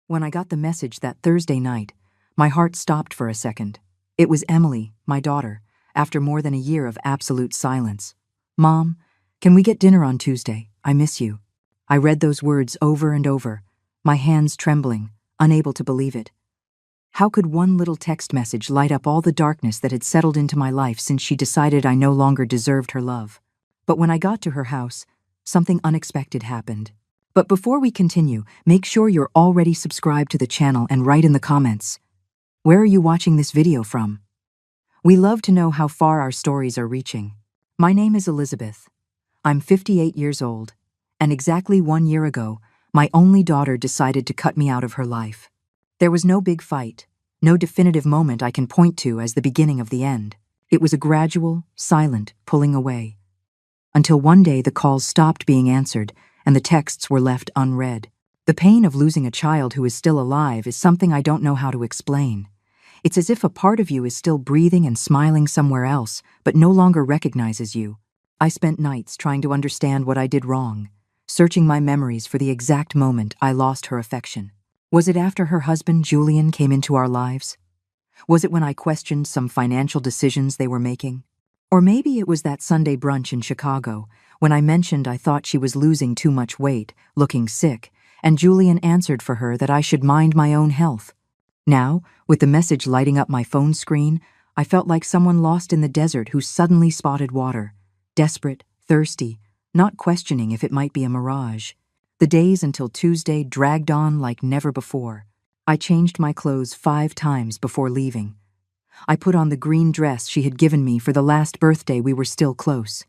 When I got the message that Thursday night, my heart stopped for a second. It was Emily, my daughter, after more than a year of absolute silence. "Mom, can we get dinner on Tuesday? I miss you." I read those words over and over, my hands trembling, unable to believe it. How could one little text message light up all the darkness that had settled into my life since she decided I no longer deserved her love? But when I got to her house, something unexpected happened. But before we continue, make sure you're already subscribed to the channel and write in the comments, where are you watching this video from? We love to know how far our stories are reaching. My name is Elizabeth. I'm 58 years old, and exactly 1 year ago, my only daughter decided to cut me out of her life. There was no big fight, no definitive moment I can point to as the beginning of the end. It was a gradual, silent pulling away. Until one day the calls stopped being answered and the texts were left unread. The pain of losing a child who is still alive is something I don't know how to explain. It's as if a part of you is still breathing and smiling somewhere else, but no longer recognizes you. I spent nights trying to understand what I did wrong, searching my memories for the exact moment I lost her affection. Was it after her husband, Julian, came into our lives? Was it when I questioned some financial decisions they were making? Or maybe it was that Sunday brunch in Chicago, when I mentioned I thought she was losing too much weight, looking sick, and Julian answered for her that I should mind my own health. Now, with the message lighting up my phone screen, I felt like someone lost in the desert who suddenly spotted water, desperate, thirsty, not questioning if it might be a mirage. The days until Tuesday dragged on like never before. I changed my clothes 5 times before leaving. I put on the green dress she had given me for the last birthday we were still close.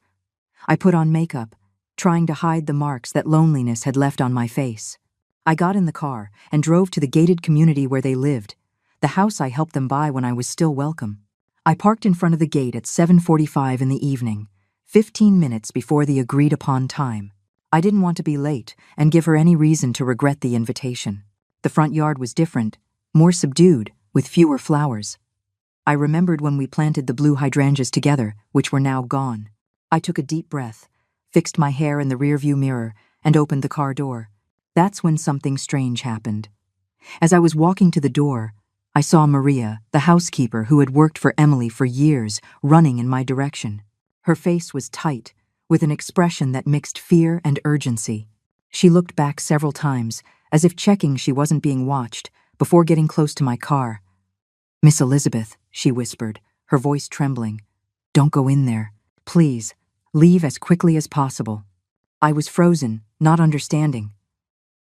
I put on makeup, trying to hide the marks that loneliness had left on my face. I got in the car and drove to the gated community where they lived, the house I helped them buy when I was still welcome. I parked in front of the gate at 7:45 in the evening, 15 minutes before the agreed-upon time. I didn't want to be late and give her any reason to regret the invitation. The front yard was different, more subdued, with fewer flowers. I remembered when we planted the blue hydrangeas together, which were now gone. I took a deep breath, fixed my hair in the rearview mirror, and opened the car door. That's when something strange happened. As I was walking to the door, I saw Maria, the housekeeper who had worked for Emily for years, running in my direction. Her face was tight, with an expression that mixed fear and urgency. She looked back several times, as if checking she wasn't being watched, before getting close to my car. "Miss Elizabeth," she whispered, her voice trembling. "Don't go in there. Please, leave as quickly as possible." I was frozen, not understanding.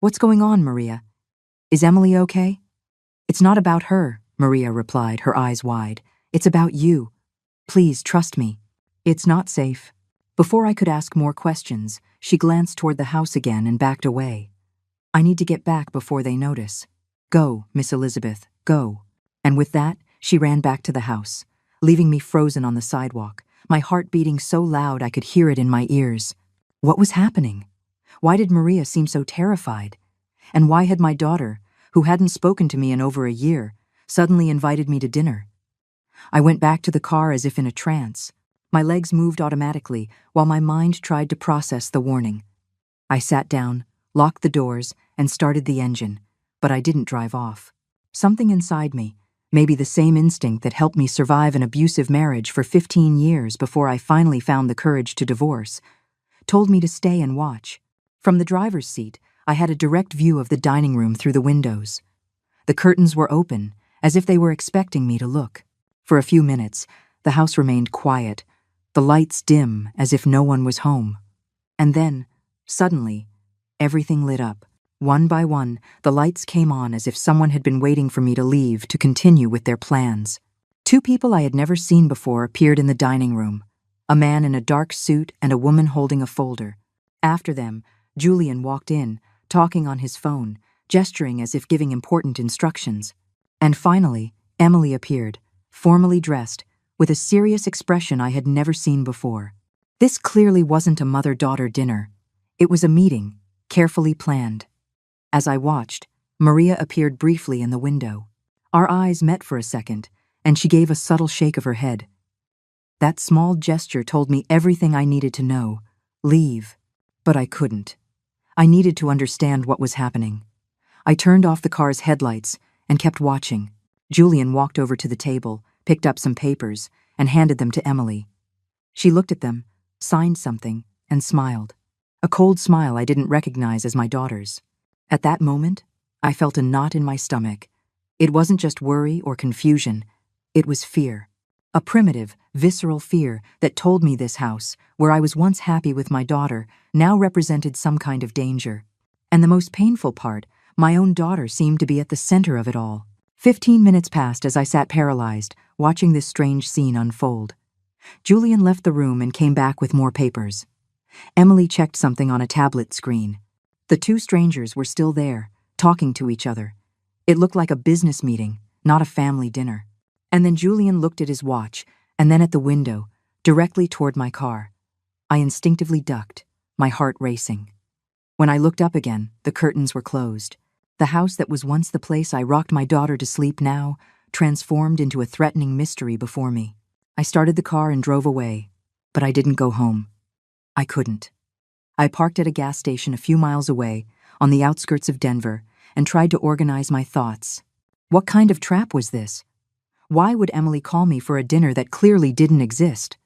"What's going on, Maria? Is Emily okay?" "It's not about her," Maria replied, her eyes wide. "It's about you. Please trust me. It's not safe." Before I could ask more questions, she glanced toward the house again and backed away. "I need to get back before they notice. Go, Miss Elizabeth, go." And with that, she ran back to the house, leaving me frozen on the sidewalk, my heart beating so loud I could hear it in my ears. What was happening? Why did Maria seem so terrified? And why had my daughter, who hadn't spoken to me in over a year, suddenly invited me to dinner? I went back to the car as if in a trance. My legs moved automatically while my mind tried to process the warning. I sat down, locked the doors, and started the engine, but I didn't drive off. Something inside me, maybe the same instinct that helped me survive an abusive marriage for 15 years before I finally found the courage to divorce, told me to stay and watch. From the driver's seat, I had a direct view of the dining room through the windows. The curtains were open, as if they were expecting me to look. For a few minutes, the house remained quiet, the lights dim as if no one was home. And then, suddenly, everything lit up. One by one, the lights came on as if someone had been waiting for me to leave to continue with their plans. 2 people I had never seen before appeared in the dining room, a man in a dark suit and a woman holding a folder. After them, Julian walked in, talking on his phone, gesturing as if giving important instructions. And finally, Emily appeared, formally dressed, with a serious expression I had never seen before. This clearly wasn't a mother-daughter dinner. It was a meeting, carefully planned. As I watched, Maria appeared briefly in the window. Our eyes met for a second, and she gave a subtle shake of her head. That small gesture told me everything I needed to know. Leave. But I couldn't. I needed to understand what was happening. I turned off the car's headlights and kept watching. Julian walked over to the table, picked up some papers, and handed them to Emily. She looked at them, signed something, and smiled. A cold smile I didn't recognize as my daughter's. At that moment, I felt a knot in my stomach. It wasn't just worry or confusion, it was fear. A primitive, visceral fear that told me this house, where I was once happy with my daughter, now represented some kind of danger. And the most painful part, my own daughter seemed to be at the center of it all. 15 minutes passed as I sat paralyzed, watching this strange scene unfold. Julian left the room and came back with more papers. Emily checked something on a tablet screen. The two strangers were still there, talking to each other. It looked like a business meeting, not a family dinner. And then Julian looked at his watch, and then at the window, directly toward my car. I instinctively ducked, my heart racing. When I looked up again, the curtains were closed. The house that was once the place I rocked my daughter to sleep now transformed into a threatening mystery before me. I started the car and drove away, but I didn't go home. I couldn't. I parked at a gas station a few miles away, on the outskirts of Denver, and tried to organize my thoughts. What kind of trap was this? Why would Emily call me for a dinner that clearly didn't exist?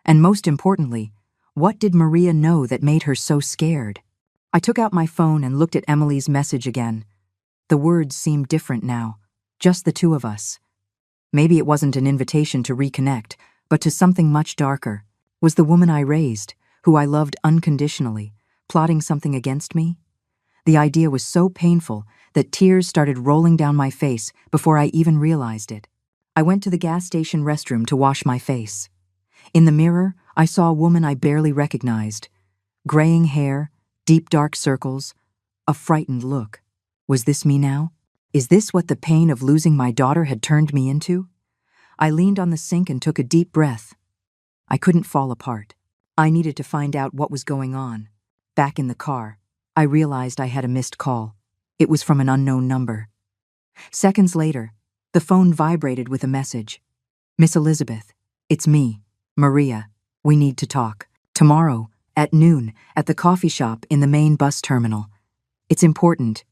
And most importantly, what did Maria know that made her so scared? I took out my phone and looked at Emily's message again. The words seemed different now, just the two of us. Maybe it wasn't an invitation to reconnect, but to something much darker. Was the woman I raised, who I loved unconditionally, plotting something against me? The idea was so painful that tears started rolling down my face before I even realized it. I went to the gas station restroom to wash my face. In the mirror, I saw a woman I barely recognized. Graying hair, deep dark circles, a frightened look. Was this me now? Is this what the pain of losing my daughter had turned me into? I leaned on the sink and took a deep breath. I couldn't fall apart. I needed to find out what was going on. Back in the car, I realized I had a missed call. It was from an unknown number. Seconds later, the phone vibrated with a message. "Miss Elizabeth, it's me, Maria. We need to talk. Tomorrow, at noon, at the coffee shop in the main bus terminal. It's important.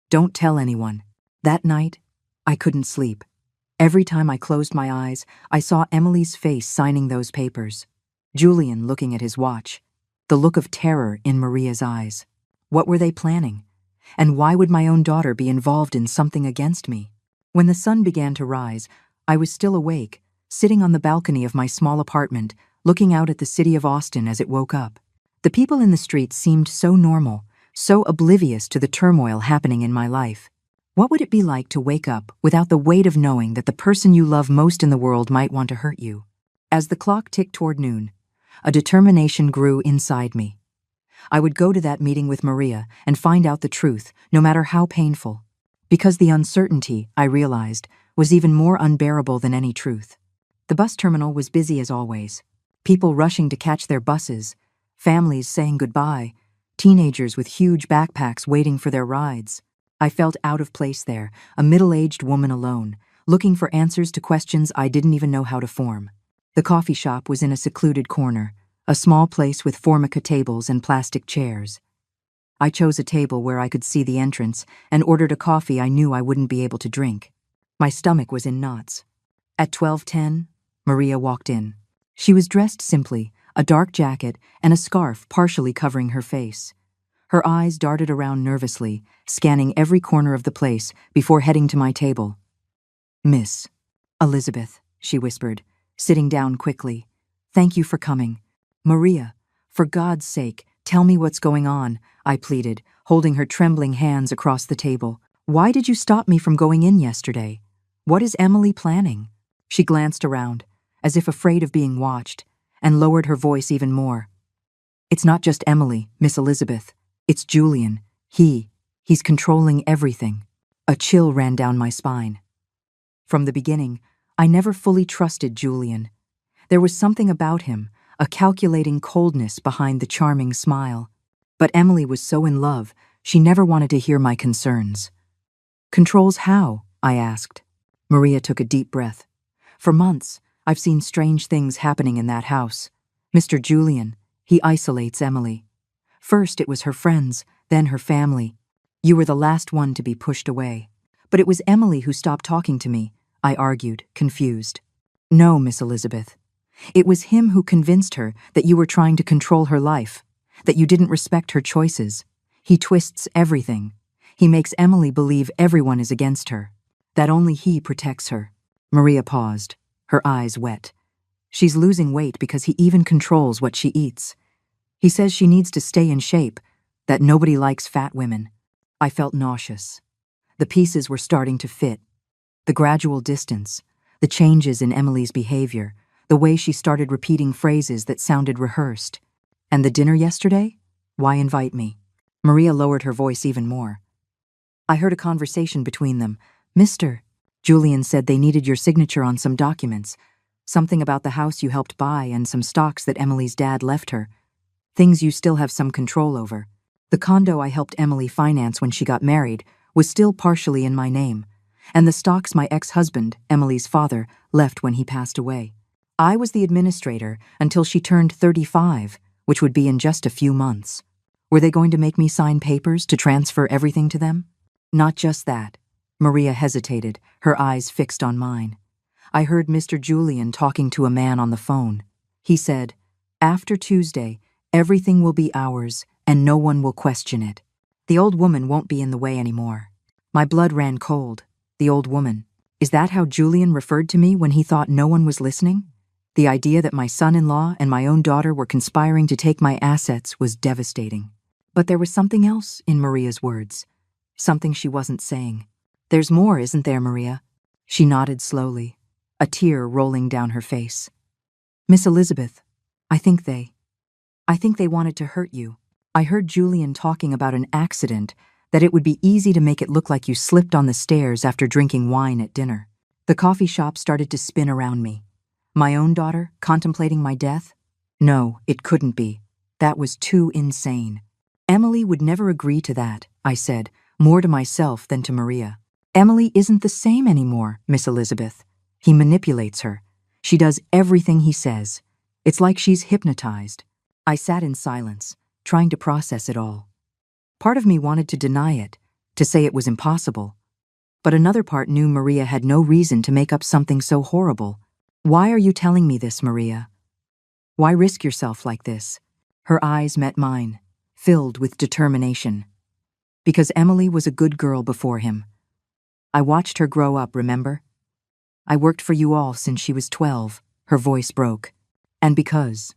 Don't tell anyone." That night, I couldn't sleep. Every time I closed my eyes, I saw Emily's face signing those papers. Julian looking at his watch. The look of terror in Maria's eyes. What were they planning? And why would my own daughter be involved in something against me? When the sun began to rise, I was still awake, sitting on the balcony of my small apartment, looking out at the city of Austin as it woke up. The people in the streets seemed so normal, so oblivious to the turmoil happening in my life. What would it be like to wake up without the weight of knowing that the person you love most in the world might want to hurt you? As the clock ticked toward noon, a determination grew inside me. I would go to that meeting with Maria and find out the truth, no matter how painful. Because the uncertainty, I realized, was even more unbearable than any truth. The bus terminal was busy as always. People rushing to catch their buses, families saying goodbye, teenagers with huge backpacks waiting for their rides. I felt out of place there, a middle-aged woman alone, looking for answers to questions I didn't even know how to form. The coffee shop was in a secluded corner, a small place with formica tables and plastic chairs. I chose a table where I could see the entrance and ordered a coffee I knew I wouldn't be able to drink. My stomach was in knots. At 12:10, Maria walked in. She was dressed simply, a dark jacket and a scarf partially covering her face. Her eyes darted around nervously, scanning every corner of the place before heading to my table. "Miss Elizabeth," she whispered, sitting down quickly. "Thank you for coming." "Maria, for God's sake, tell me what's going on," I pleaded, holding her trembling hands across the table. "Why did you stop me from going in yesterday? What is Emily planning?" She glanced around, as if afraid of being watched, and lowered her voice even more. "It's not just Emily, Miss Elizabeth. It's Julian. He's controlling everything." A chill ran down my spine. From the beginning, I never fully trusted Julian. There was something about him, a calculating coldness behind the charming smile. But Emily was so in love, she never wanted to hear my concerns. "Controls how?" I asked. Maria took a deep breath. "For months, I've seen strange things happening in that house. Mr. Julian, he isolates Emily. First it was her friends, then her family. You were the last one to be pushed away. But it was Emily who stopped talking to me, I argued, confused. No, Miss Elizabeth. It was him who convinced her that you were trying to control her life, that you didn't respect her choices. He twists everything. He makes Emily believe everyone is against her, that only he protects her. Maria paused, her eyes wet. She's losing weight because he even controls what she eats. He says she needs to stay in shape, that nobody likes fat women. I felt nauseous. The pieces were starting to fit. The gradual distance, the changes in Emily's behavior, the way she started repeating phrases that sounded rehearsed. And the dinner yesterday? Why invite me? Maria lowered her voice even more. I heard a conversation between them. Mr. Julian said they needed your signature on some documents, something about the house you helped buy and some stocks that Emily's dad left her, things you still have some control over. The condo I helped Emily finance when she got married was still partially in my name, and the stocks my ex-husband, Emily's father, left when he passed away. I was the administrator until she turned 35, which would be in just a few months. Were they going to make me sign papers to transfer everything to them? Not just that. Maria hesitated, her eyes fixed on mine. I heard Mr. Julian talking to a man on the phone. He said, after Tuesday, everything will be ours and no one will question it. The old woman won't be in the way anymore. My blood ran cold. The old woman. Is that how Julian referred to me when he thought no one was listening? The idea that my son-in-law and my own daughter were conspiring to take my assets was devastating. But there was something else in Maria's words. Something she wasn't saying. There's more, isn't there, Maria? She nodded slowly, a tear rolling down her face. Miss Elizabeth, I think they wanted to hurt you. I heard Julian talking about an accident, that it would be easy to make it look like you slipped on the stairs after drinking wine at dinner. The coffee shop started to spin around me. My own daughter, contemplating my death? No, it couldn't be. That was too insane. Emily would never agree to that, I said, more to myself than to Maria. Emily isn't the same anymore, Miss Elizabeth. He manipulates her. She does everything he says. It's like she's hypnotized. I sat in silence, trying to process it all. Part of me wanted to deny it, to say it was impossible. But another part knew Maria had no reason to make up something so horrible. Why are you telling me this, Maria? Why risk yourself like this? Her eyes met mine, filled with determination. Because Emily was a good girl before him. I watched her grow up, remember? I worked for you all since she was 12, her voice broke. And because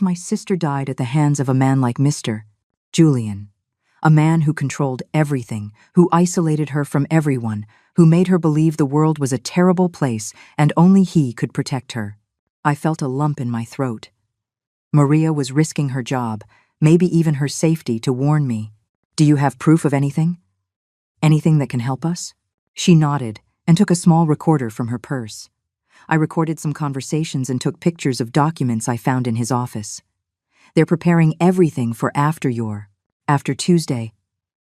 my sister died at the hands of a man like Mr. Julian, a man who controlled everything, who isolated her from everyone, who made her believe the world was a terrible place and only he could protect her. I felt a lump in my throat. Maria was risking her job, maybe even her safety, to warn me. Do you have proof of anything? Anything that can help us? She nodded and took a small recorder from her purse. I recorded some conversations and took pictures of documents I found in his office. They're preparing everything for after Tuesday.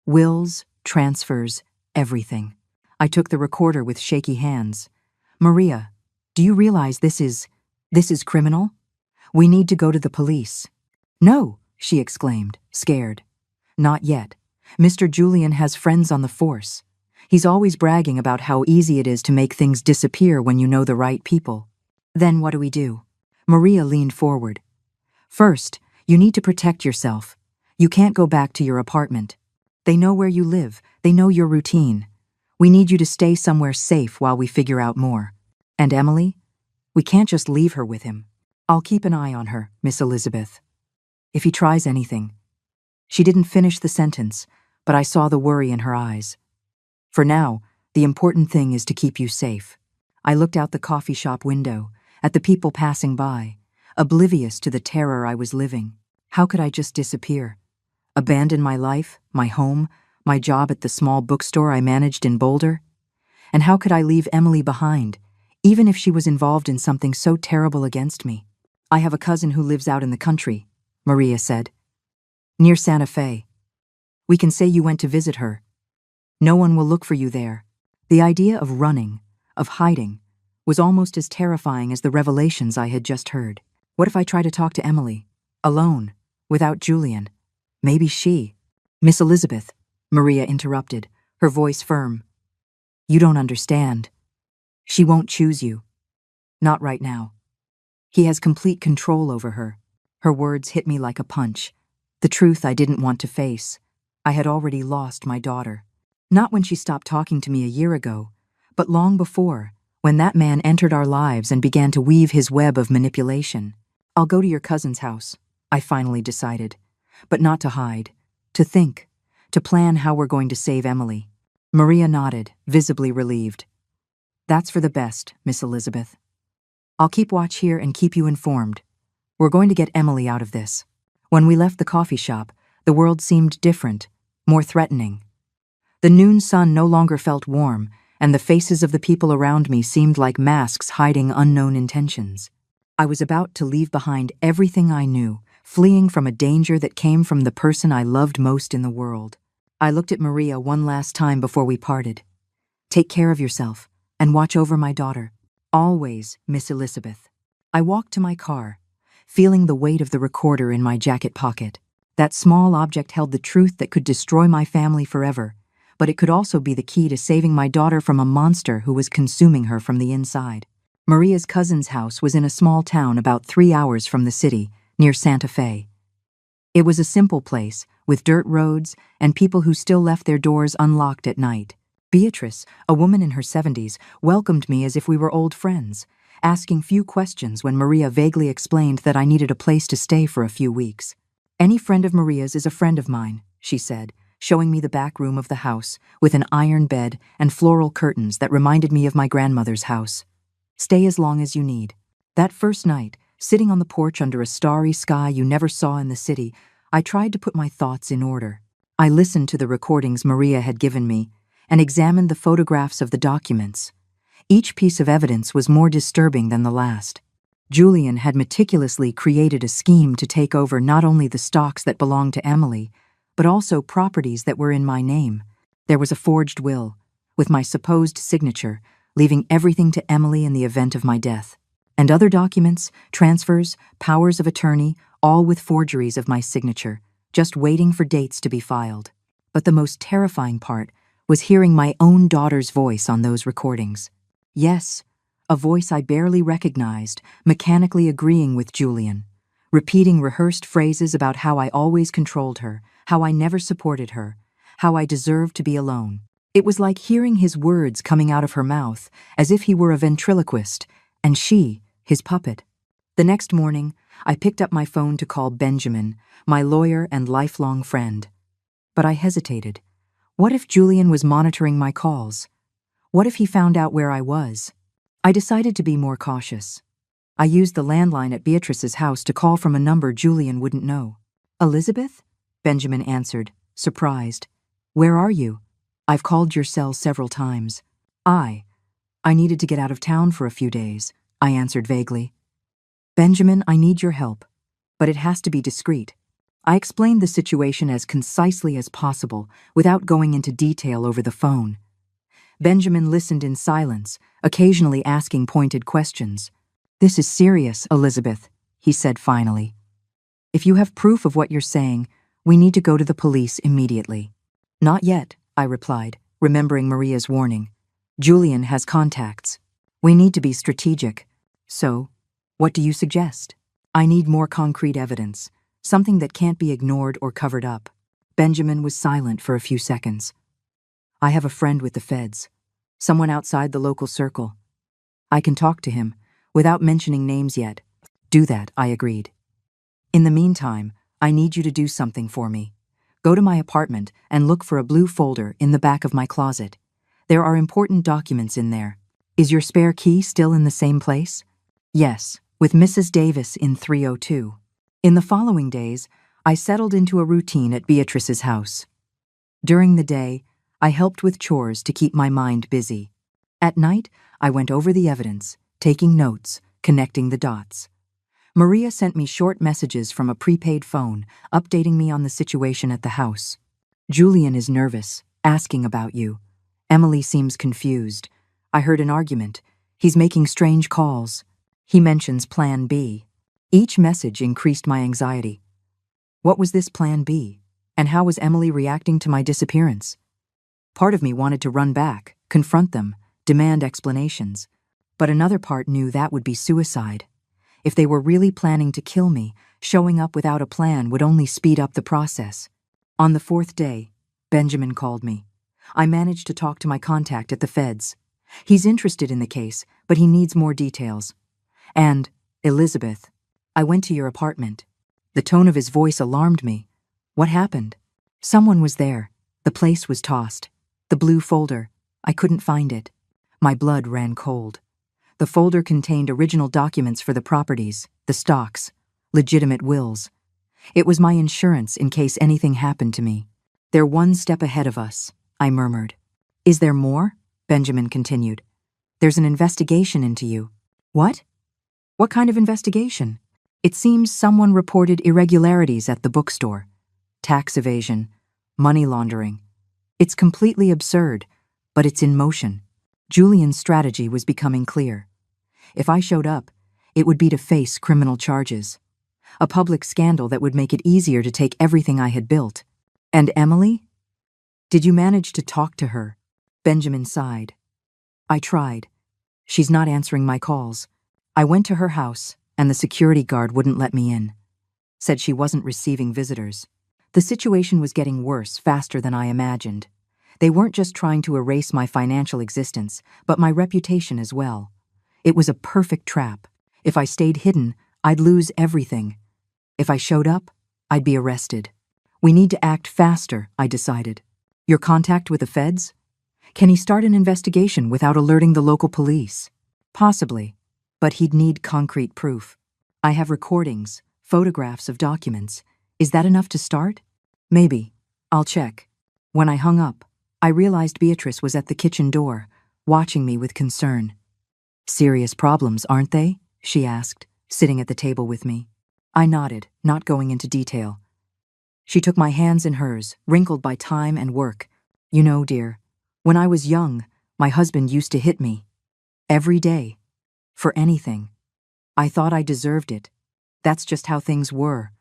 Wills, transfers, everything. I took the recorder with shaky hands. Maria, do you realize this is criminal? We need to go to the police. No, she exclaimed, scared. Not yet. Mr. Julian has friends on the force. He's always bragging about how easy it is to make things disappear when you know the right people. Then what do we do? Maria leaned forward. First, you need to protect yourself. You can't go back to your apartment. They know where you live. They know your routine. We need you to stay somewhere safe while we figure out more. And Emily? We can't just leave her with him. I'll keep an eye on her, Miss Elizabeth. If he tries anything. She didn't finish the sentence, but I saw the worry in her eyes. For now, the important thing is to keep you safe. I looked out the coffee shop window, at the people passing by, oblivious to the terror I was living. How could I just disappear? Abandon my life, my home, my job at the small bookstore I managed in Boulder? And how could I leave Emily behind, even if she was involved in something so terrible against me? I have a cousin who lives out in the country, Maria said. Near Santa Fe. We can say you went to visit her. No one will look for you there. The idea of running, of hiding, was almost as terrifying as the revelations I had just heard. What if I try to talk to Emily? Alone, without Julian? Maybe she. Miss Elizabeth, Maria interrupted, her voice firm. You don't understand. She won't choose you. Not right now. He has complete control over her. Her words hit me like a punch. The truth I didn't want to face. I had already lost my daughter. Not when she stopped talking to me a year ago, but long before, when that man entered our lives and began to weave his web of manipulation. I'll go to your cousin's house, I finally decided. But not to hide. To think. To plan how we're going to save Emily. Maria nodded, visibly relieved. That's for the best, Miss Elizabeth. I'll keep watch here and keep you informed. We're going to get Emily out of this. When we left the coffee shop, the world seemed different, more threatening. The noon sun no longer felt warm, and the faces of the people around me seemed like masks hiding unknown intentions. I was about to leave behind everything I knew, fleeing from a danger that came from the person I loved most in the world. I looked at Maria one last time before we parted. Take care of yourself, and watch over my daughter. Always, Miss Elizabeth. I walked to my car, feeling the weight of the recorder in my jacket pocket. That small object held the truth that could destroy my family forever, but it could also be the key to saving my daughter from a monster who was consuming her from the inside. Maria's cousin's house was in a small town about 3 hours from the city, near Santa Fe. It was a simple place, with dirt roads and people who still left their doors unlocked at night. Beatrice, a woman in her 70s, welcomed me as if we were old friends, asking few questions when Maria vaguely explained that I needed a place to stay for a few weeks. Any friend of Maria's is a friend of mine, she said, showing me the back room of the house, with an iron bed and floral curtains that reminded me of my grandmother's house. Stay as long as you need. That first night, sitting on the porch under a starry sky you never saw in the city, I tried to put my thoughts in order. I listened to the recordings Maria had given me, and examined the photographs of the documents. Each piece of evidence was more disturbing than the last. Julian had meticulously created a scheme to take over not only the stocks that belonged to Emily, but also properties that were in my name. There was a forged will, with my supposed signature, leaving everything to Emily in the event of my death. And other documents, transfers, powers of attorney, all with forgeries of my signature, just waiting for dates to be filed. But the most terrifying part was hearing my own daughter's voice on those recordings. Yes, a voice I barely recognized, mechanically agreeing with Julian, repeating rehearsed phrases about how I always controlled her, how I never supported her, how I deserved to be alone. It was like hearing his words coming out of her mouth, as if he were a ventriloquist, and she, his puppet. The next morning, I picked up my phone to call Benjamin, my lawyer and lifelong friend. But I hesitated. What if Julian was monitoring my calls? What if he found out where I was? I decided to be more cautious. I used the landline at Beatrice's house to call from a number Julian wouldn't know. Elizabeth? Benjamin answered, surprised. Where are you? I've called your cell several times. I needed to get out of town for a few days, I answered vaguely. Benjamin, I need your help, but it has to be discreet. I explained the situation as concisely as possible, without going into detail over the phone. Benjamin listened in silence, occasionally asking pointed questions. This is serious, Elizabeth, he said finally. If you have proof of what you're saying, we need to go to the police immediately. Not yet, I replied, remembering Maria's warning. Julian has contacts. We need to be strategic. So, what do you suggest? I need more concrete evidence. Something that can't be ignored or covered up. Benjamin was silent for a few seconds. I have a friend with the feds, someone outside the local circle. I can talk to him, without mentioning names yet. Do that, I agreed. In the meantime, I need you to do something for me. Go to my apartment and look for a blue folder in the back of my closet. There are important documents in there. Is your spare key still in the same place? Yes, with Mrs. Davis in 302. In the following days, I settled into a routine at Beatrice's house. During the day, I helped with chores to keep my mind busy. At night, I went over the evidence, taking notes, connecting the dots. Maria sent me short messages from a prepaid phone, updating me on the situation at the house. Julian is nervous, asking about you. Emily seems confused. I heard an argument. He's making strange calls. He mentions Plan B. Each message increased my anxiety. What was this Plan B? And how was Emily reacting to my disappearance? Part of me wanted to run back, confront them, demand explanations. But another part knew that would be suicide. If they were really planning to kill me, showing up without a plan would only speed up the process. On the 4th day, Benjamin called me. I managed to talk to my contact at the feds. He's interested in the case, but he needs more details. And, Elizabeth, I went to your apartment. The tone of his voice alarmed me. What happened? Someone was there. The place was tossed. The blue folder. I couldn't find it. My blood ran cold. The folder contained original documents for the properties, the stocks, legitimate wills. It was my insurance in case anything happened to me. They're one step ahead of us, I murmured. Is there more? Benjamin continued. There's an investigation into you. What? What kind of investigation? It seems someone reported irregularities at the bookstore. Tax evasion, money laundering. It's completely absurd, but it's in motion. Julian's strategy was becoming clear. If I showed up, it would be to face criminal charges. A public scandal that would make it easier to take everything I had built. And Emily? Did you manage to talk to her? Benjamin sighed. I tried. She's not answering my calls. I went to her house, and the security guard wouldn't let me in. Said she wasn't receiving visitors. The situation was getting worse faster than I imagined. They weren't just trying to erase my financial existence, but my reputation as well. It was a perfect trap. If I stayed hidden, I'd lose everything. If I showed up, I'd be arrested. We need to act faster, I decided. Your contact with the feds? Can he start an investigation without alerting the local police? Possibly, but he'd need concrete proof. I have recordings, photographs of documents. Is that enough to start? Maybe. I'll check. When I hung up, I realized Beatrice was at the kitchen door, watching me with concern. Serious problems, aren't they? She asked, sitting at the table with me. I nodded, not going into detail. She took my hands in hers, wrinkled by time and work. You know, dear, when I was young, my husband used to hit me. Every day. For anything. I thought I deserved it. That's just how things were.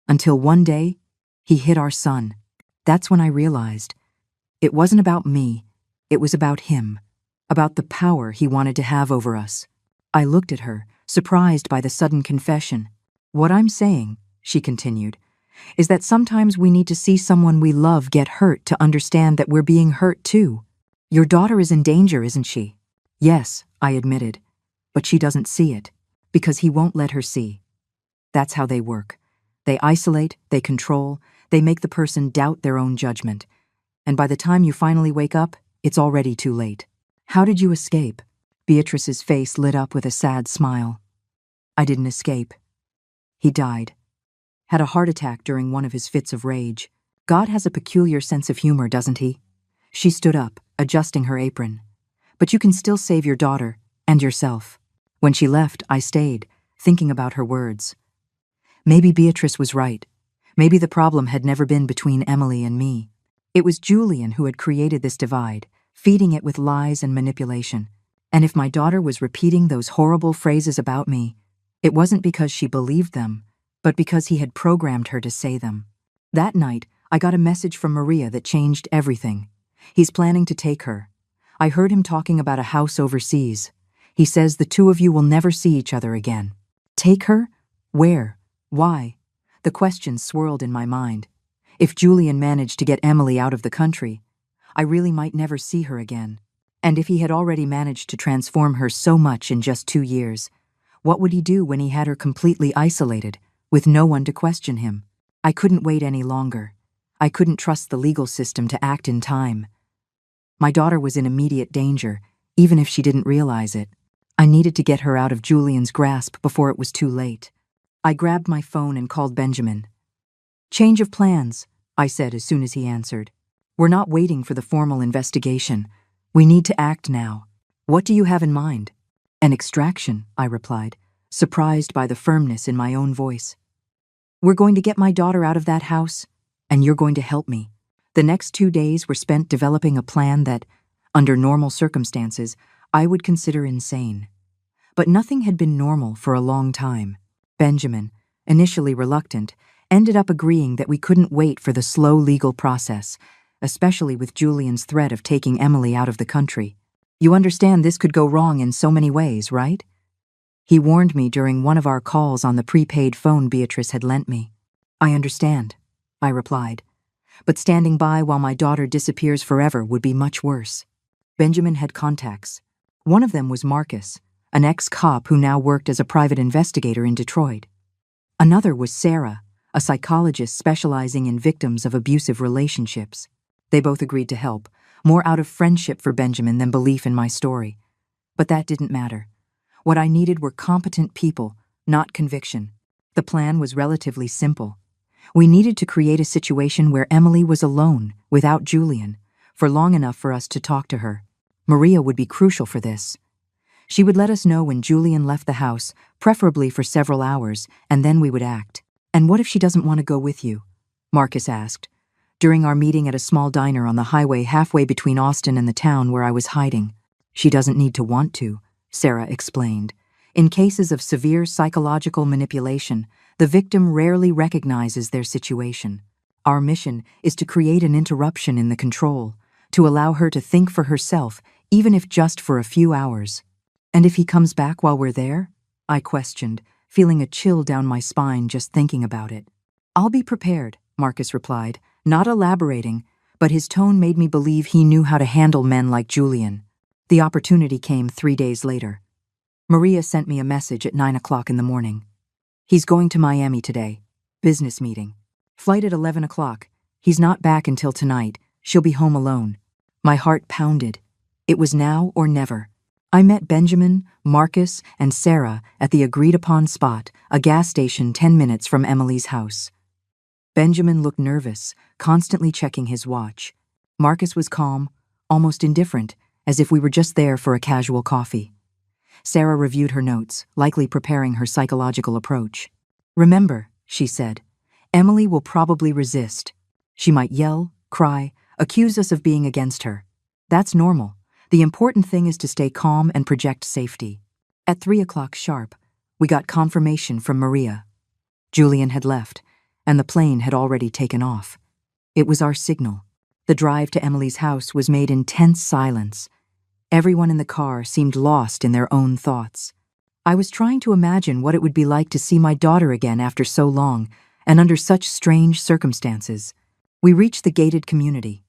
Until one day, he hit our son. That's when I realized. It wasn't about me. It was about him. About the power he wanted to have over us. I looked at her, surprised by the sudden confession. What I'm saying, she continued, is that sometimes we need to see someone we love get hurt to understand that we're being hurt too. Your daughter is in danger, isn't she? Yes, I admitted. But she doesn't see it, because he won't let her see. That's how they work. They isolate, they control, they make the person doubt their own judgment. And by the time you finally wake up, it's already too late. How did you escape? Beatrice's face lit up with a sad smile. I didn't escape. He died. Had a heart attack during one of his fits of rage. God has a peculiar sense of humor, doesn't he? She stood up, adjusting her apron. But you can still save your daughter, and yourself. When she left, I stayed, thinking about her words. Maybe Beatrice was right. Maybe the problem had never been between Emily and me. It was Julian who had created this divide, feeding it with lies and manipulation. And if my daughter was repeating those horrible phrases about me, it wasn't because she believed them, but because he had programmed her to say them. That night, I got a message from Maria that changed everything. He's planning to take her. I heard him talking about a house overseas. He says the two of you will never see each other again. Take her? Where? Why? The questions swirled in my mind. If Julian managed to get Emily out of the country, I really might never see her again. And if he had already managed to transform her so much in just 2 years, what would he do when he had her completely isolated, with no one to question him? I couldn't wait any longer. I couldn't trust the legal system to act in time. My daughter was in immediate danger, even if she didn't realize it. I needed to get her out of Julian's grasp before it was too late. I grabbed my phone and called Benjamin. Change of plans, I said as soon as he answered. We're not waiting for the formal investigation. We need to act now. What do you have in mind? An extraction, I replied, surprised by the firmness in my own voice. We're going to get my daughter out of that house, and you're going to help me. The next 2 days were spent developing a plan that, under normal circumstances, I would consider insane. But nothing had been normal for a long time. Benjamin, initially reluctant, ended up agreeing that we couldn't wait for the slow legal process, especially with Julian's threat of taking Emily out of the country. You understand this could go wrong in so many ways, right? He warned me during one of our calls on the prepaid phone Beatrice had lent me. I understand, I replied. But standing by while my daughter disappears forever would be much worse. Benjamin had contacts. One of them was Marcus, an ex-cop who now worked as a private investigator in Detroit. Another was Sarah, a psychologist specializing in victims of abusive relationships. They both agreed to help, more out of friendship for Benjamin than belief in my story. But that didn't matter. What I needed were competent people, not conviction. The plan was relatively simple. We needed to create a situation where Emily was alone, without Julian, for long enough for us to talk to her. Maria would be crucial for this. She would let us know when Julian left the house, preferably for several hours, and then we would act. And what if she doesn't want to go with you? Marcus asked, during our meeting at a small diner on the highway halfway between Austin and the town where I was hiding. She doesn't need to want to, Sarah explained. In cases of severe psychological manipulation, the victim rarely recognizes their situation. Our mission is to create an interruption in the control, to allow her to think for herself, even if just for a few hours. And if he comes back while we're there? I questioned, feeling a chill down my spine just thinking about it. I'll be prepared, Marcus replied, not elaborating, but his tone made me believe he knew how to handle men like Julian. The opportunity came 3 days later. Maria sent me a message at 9 o'clock in the morning. He's going to Miami today. Business meeting. Flight at 11 o'clock. He's not back until tonight. She'll be home alone. My heart pounded. It was now or never. I met Benjamin, Marcus, and Sarah at the agreed-upon spot, a gas station 10 minutes from Emily's house. Benjamin looked nervous, constantly checking his watch. Marcus was calm, almost indifferent, as if we were just there for a casual coffee. Sarah reviewed her notes, likely preparing her psychological approach. Remember, she said, Emily will probably resist. She might yell, cry, accuse us of being against her. That's normal. The important thing is to stay calm and project safety. At 3 o'clock sharp, we got confirmation from Maria. Julian had left, and the plane had already taken off. It was our signal. The drive to Emily's house was made in tense silence. Everyone in the car seemed lost in their own thoughts. I was trying to imagine what it would be like to see my daughter again after so long, and under such strange circumstances. We reached the gated community.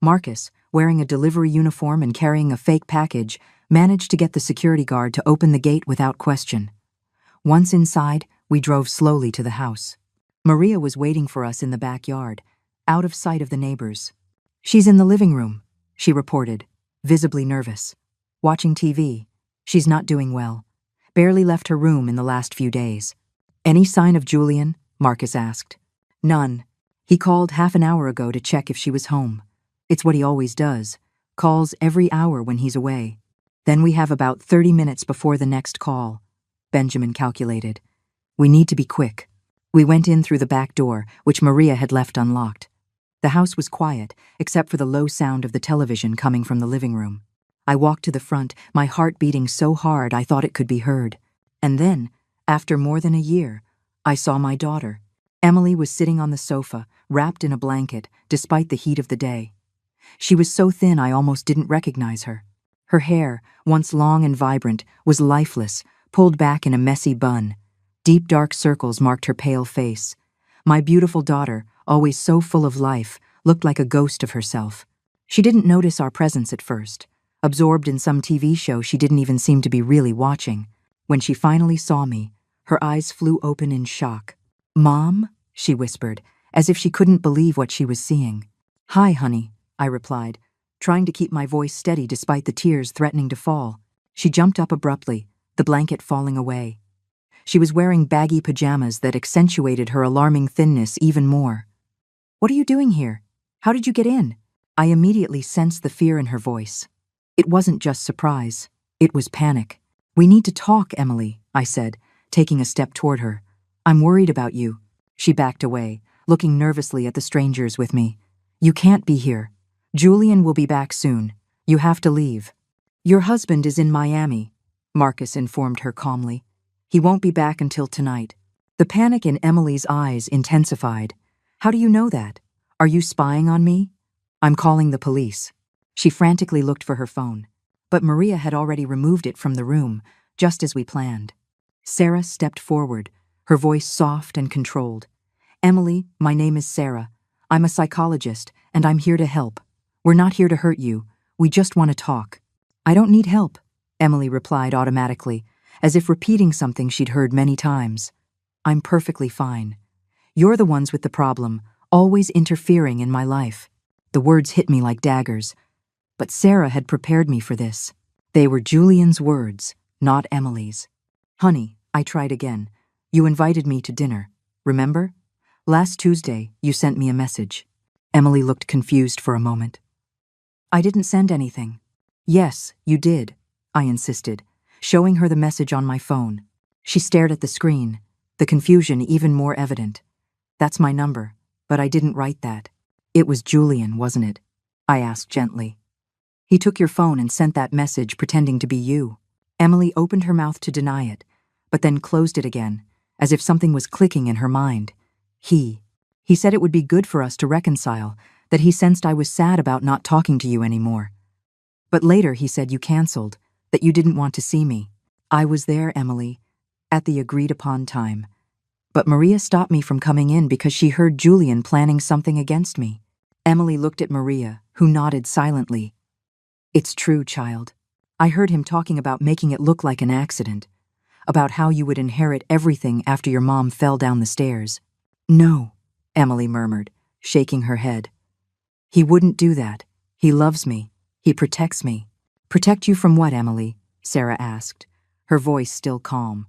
Marcus, wearing a delivery uniform and carrying a fake package, managed to get the security guard to open the gate without question. Once inside, we drove slowly to the house. Maria was waiting for us in the backyard, out of sight of the neighbors. She's in the living room, she reported, visibly nervous. Watching TV. She's not doing well. Barely left her room in the last few days. Any sign of Julian? Marcus asked. None. He called half an hour ago to check if she was home. It's what he always does. Calls every hour when he's away. Then we have about 30 minutes before the next call. Benjamin calculated. We need to be quick. We went in through the back door, which Maria had left unlocked. The house was quiet, except for the low sound of the television coming from the living room. I walked to the front, my heart beating so hard I thought it could be heard. And then, after more than a year, I saw my daughter. Emily was sitting on the sofa, wrapped in a blanket, despite the heat of the day. She was so thin I almost didn't recognize her. Her hair, once long and vibrant, was lifeless, pulled back in a messy bun. Deep dark circles marked her pale face. My beautiful daughter, always so full of life, looked like a ghost of herself. She didn't notice our presence at first. Absorbed in some TV show she didn't even seem to be really watching. When she finally saw me, her eyes flew open in shock. "Mom?" she whispered, as if she couldn't believe what she was seeing. "Hi, honey," I replied, trying to keep my voice steady despite the tears threatening to fall. She jumped up abruptly, the blanket falling away. She was wearing baggy pajamas that accentuated her alarming thinness even more. "What are you doing here? How did you get in?" I immediately sensed the fear in her voice. It wasn't just surprise. It was panic. "We need to talk, Emily," I said, taking a step toward her. "I'm worried about you." She backed away, looking nervously at the strangers with me. "You can't be here. Julian will be back soon. You have to leave." "Your husband is in Miami," Marcus informed her calmly. "He won't be back until tonight." The panic in Emily's eyes intensified. How do you know that? Are you spying on me? I'm calling the police. She frantically looked for her phone, but Maria had already removed it from the room, just as we planned. Sarah stepped forward, her voice soft and controlled. Emily, my name is Sarah. I'm a psychologist, and I'm here to help. We're not here to hurt you. We just want to talk. I don't need help, Emily replied automatically, as if repeating something she'd heard many times. I'm perfectly fine. You're the ones with the problem, always interfering in my life. The words hit me like daggers. But Sarah had prepared me for this. They were Julian's words, not Emily's. Honey, I tried again. You invited me to dinner. Remember? Last Tuesday, you sent me a message. Emily looked confused for a moment. I didn't send anything. Yes, you did, I insisted, showing her the message on my phone. She stared at the screen, the confusion even more evident. That's my number, but I didn't write that. It was Julian, wasn't it? I asked gently. He took your phone and sent that message pretending to be you. Emily opened her mouth to deny it, but then closed it again, as if something was clicking in her mind. He said it would be good for us to reconcile, that he sensed I was sad about not talking to you anymore. But later he said you canceled, that you didn't want to see me. I was there, Emily, at the agreed-upon time. But Maria stopped me from coming in because she heard Julian planning something against me. Emily looked at Maria, who nodded silently. It's true, child. I heard him talking about making it look like an accident, about how you would inherit everything after your mom fell down the stairs. No, Emily murmured, shaking her head. He wouldn't do that. He loves me. He protects me. Protect you from what, Emily? Sarah asked, her voice still calm.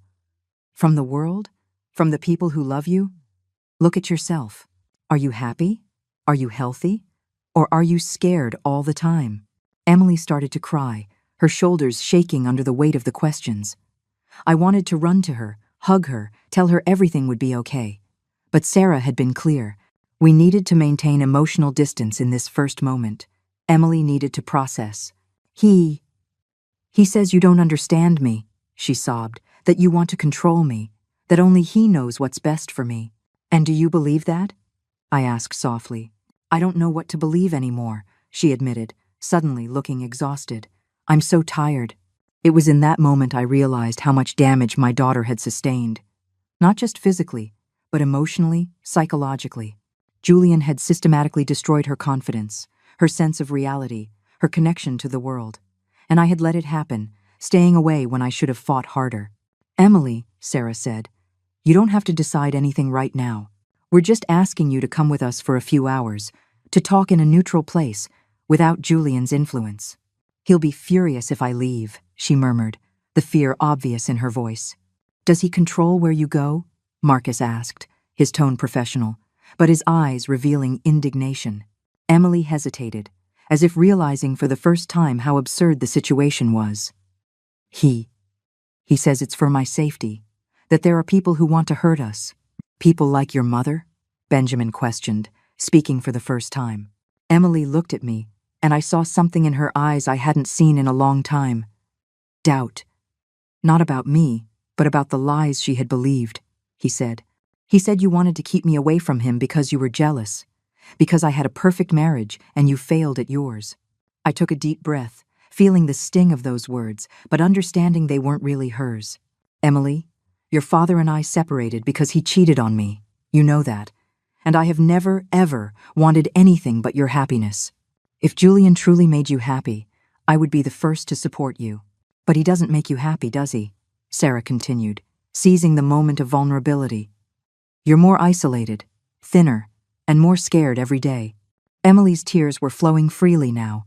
From the world? From the people who love you? Look at yourself. Are you happy? Are you healthy? Or are you scared all the time? Emily started to cry, her shoulders shaking under the weight of the questions. I wanted to run to her, hug her, tell her everything would be okay. But Sarah had been clear. We needed to maintain emotional distance in this first moment. Emily needed to process. He says you don't understand me, she sobbed, that you want to control me, that only he knows what's best for me. And do you believe that? I asked softly. I don't know what to believe anymore, she admitted, suddenly looking exhausted. I'm so tired. It was in that moment I realized how much damage my daughter had sustained. Not just physically, but emotionally, psychologically. Julian had systematically destroyed her confidence, her sense of reality, her connection to the world. And I had let it happen, staying away when I should have fought harder. Emily, Sarah said, you don't have to decide anything right now. We're just asking you to come with us for a few hours, to talk in a neutral place, without Julian's influence. He'll be furious if I leave, she murmured, the fear obvious in her voice. Does he control where you go? Marcus asked, his tone professional, but his eyes revealing indignation. Emily hesitated, as if realizing for the first time how absurd the situation was. He says it's for my safety, that there are people who want to hurt us. People like your mother? Benjamin questioned, speaking for the first time. Emily looked at me, and I saw something in her eyes I hadn't seen in a long time. Doubt. Not about me, but about the lies she had believed, he said. He said you wanted to keep me away from him because you were jealous, because I had a perfect marriage and you failed at yours. I took a deep breath, feeling the sting of those words, but understanding they weren't really hers. Emily, your father and I separated because he cheated on me. You know that. And I have never, ever wanted anything but your happiness. If Julian truly made you happy, I would be the first to support you. But he doesn't make you happy, does he? Sarah continued, seizing the moment of vulnerability. You're more isolated, thinner, and more scared every day. Emily's tears were flowing freely now.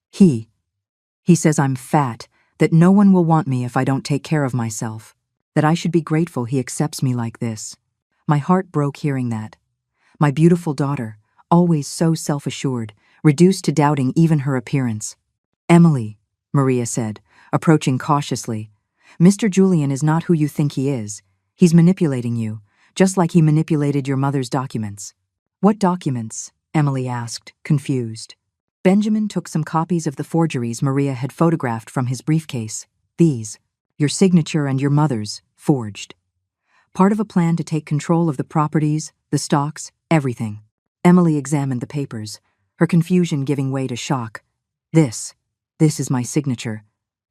He says I'm fat, that no one will want me if I don't take care of myself, that I should be grateful he accepts me like this. My heart broke hearing that. My beautiful daughter, always so self-assured, reduced to doubting even her appearance. Emily, Maria said, approaching cautiously, Mr. Julian is not who you think he is. He's manipulating you, just like he manipulated your mother's documents. What documents? Emily asked, confused. Benjamin took some copies of the forgeries Maria had photographed from his briefcase. These, your signature and your mother's, forged. Part of a plan to take control of the properties, the stocks, everything. Emily examined the papers, her confusion giving way to shock. This is my signature,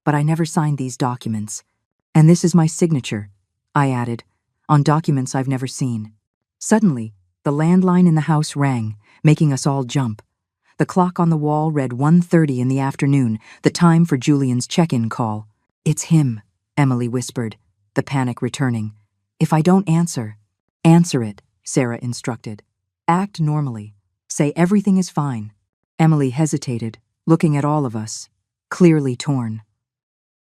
but I never signed these documents. And this is my signature, I added, on documents I've never seen. Suddenly, the landline in the house rang, making us all jump. The clock on the wall read 1:30 in the afternoon, the time for Julian's check-in call. It's him, Emily whispered, the panic returning. If I don't answer it, Sarah instructed. Act normally. Say everything is fine. Emily hesitated, looking at all of us, clearly torn.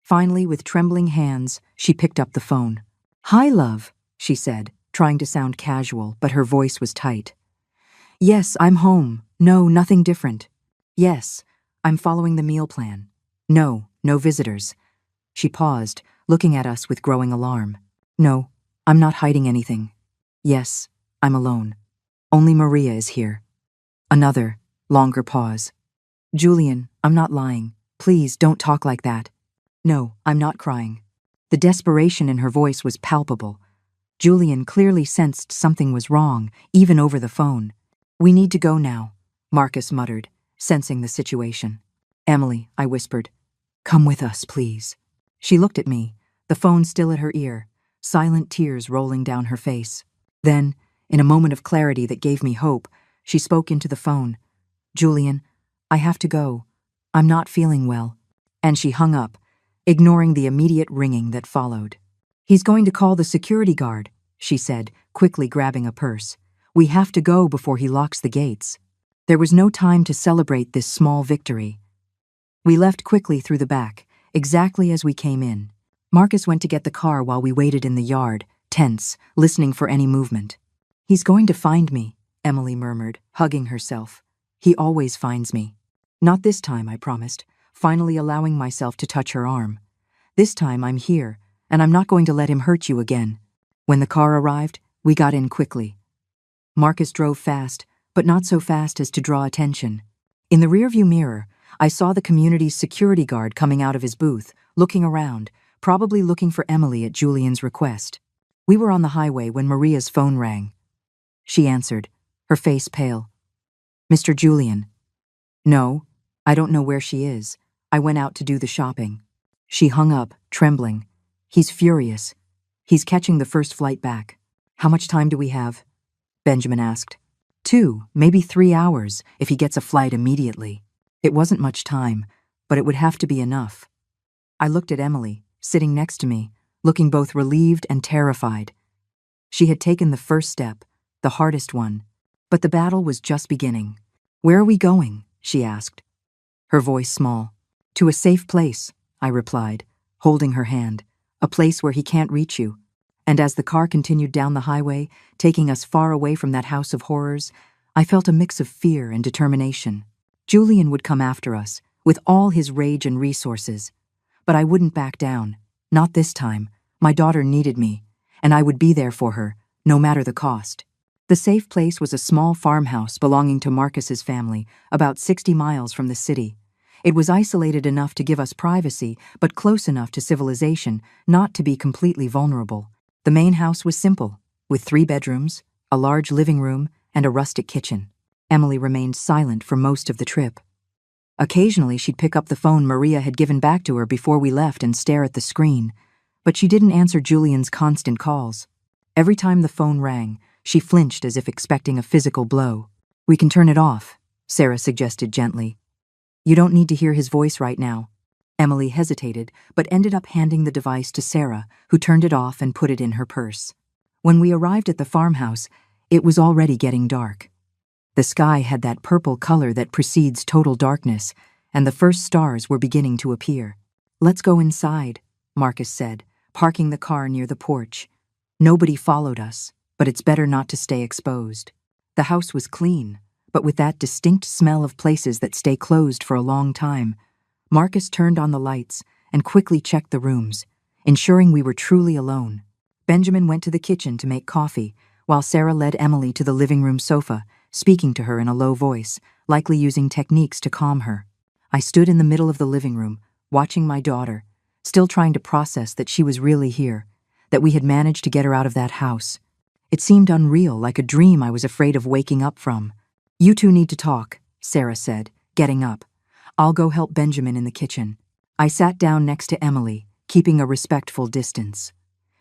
Finally, with trembling hands, she picked up the phone. Hi, love, she said, trying to sound casual, but her voice was tight. Yes, I'm home. No, nothing different. Yes, I'm following the meal plan. No visitors. She paused, looking at us with growing alarm. No, I'm not hiding anything. Yes, I'm alone. Only Maria is here. Another, longer pause. Julian, I'm not lying. Please don't talk like that. No, I'm not crying. The desperation in her voice was palpable. Julian clearly sensed something was wrong, even over the phone. We need to go now, Marcus muttered, sensing the situation. Emily, I whispered. Come with us, please. She looked at me, the phone still at her ear, silent tears rolling down her face. Then, in a moment of clarity that gave me hope, she spoke into the phone. Julian, I have to go. I'm not feeling well. And she hung up, ignoring the immediate ringing that followed. He's going to call the security guard, she said, quickly grabbing a purse. We have to go before he locks the gates. There was no time to celebrate this small victory. We left quickly through the back, exactly as we came in. Marcus went to get the car while we waited in the yard, tense, listening for any movement. He's going to find me, Emily murmured, hugging herself. He always finds me. Not this time, I promised, finally allowing myself to touch her arm. This time I'm here, and I'm not going to let him hurt you again. When the car arrived, we got in quickly. Marcus drove fast, but not so fast as to draw attention. In the rearview mirror, I saw the community's security guard coming out of his booth, looking around, probably looking for Emily at Julian's request. We were on the highway when Maria's phone rang. She answered, her face pale. Mr. Julian. No, I don't know where she is. I went out to do the shopping. She hung up, trembling. He's furious. He's catching the first flight back. How much time do we have? Benjamin asked. 2, maybe 3 hours, if he gets a flight immediately. It wasn't much time, but it would have to be enough. I looked at Emily, sitting next to me, looking both relieved and terrified. She had taken the first step, the hardest one, but the battle was just beginning. Where are we going? She asked. Her voice small. To a safe place, I replied, holding her hand, a place where he can't reach you. And as the car continued down the highway, taking us far away from that house of horrors, I felt a mix of fear and determination. Julian would come after us, with all his rage and resources. But I wouldn't back down. Not this time. My daughter needed me, and I would be there for her, no matter the cost. The safe place was a small farmhouse belonging to Marcus's family, about 60 miles from the city. It was isolated enough to give us privacy, but close enough to civilization not to be completely vulnerable. The main house was simple, with 3 bedrooms, a large living room, and a rustic kitchen. Emily remained silent for most of the trip. Occasionally, she'd pick up the phone Maria had given back to her before we left and stare at the screen, but she didn't answer Julian's constant calls. Every time the phone rang, she flinched as if expecting a physical blow. We can turn it off, Sarah suggested gently. You don't need to hear his voice right now. Emily hesitated, but ended up handing the device to Sarah, who turned it off and put it in her purse. When we arrived at the farmhouse, it was already getting dark. The sky had that purple color that precedes total darkness, and the first stars were beginning to appear. Let's go inside, Marcus said, parking the car near the porch. Nobody followed us, but it's better not to stay exposed. The house was clean, but with that distinct smell of places that stay closed for a long time. Marcus turned on the lights and quickly checked the rooms, ensuring we were truly alone. Benjamin went to the kitchen to make coffee, while Sarah led Emily to the living room sofa, speaking to her in a low voice, likely using techniques to calm her. I stood in the middle of the living room, watching my daughter, still trying to process that she was really here, that we had managed to get her out of that house. It seemed unreal, like a dream I was afraid of waking up from. "You two need to talk," Sarah said, getting up. "I'll go help Benjamin in the kitchen." I sat down next to Emily, keeping a respectful distance.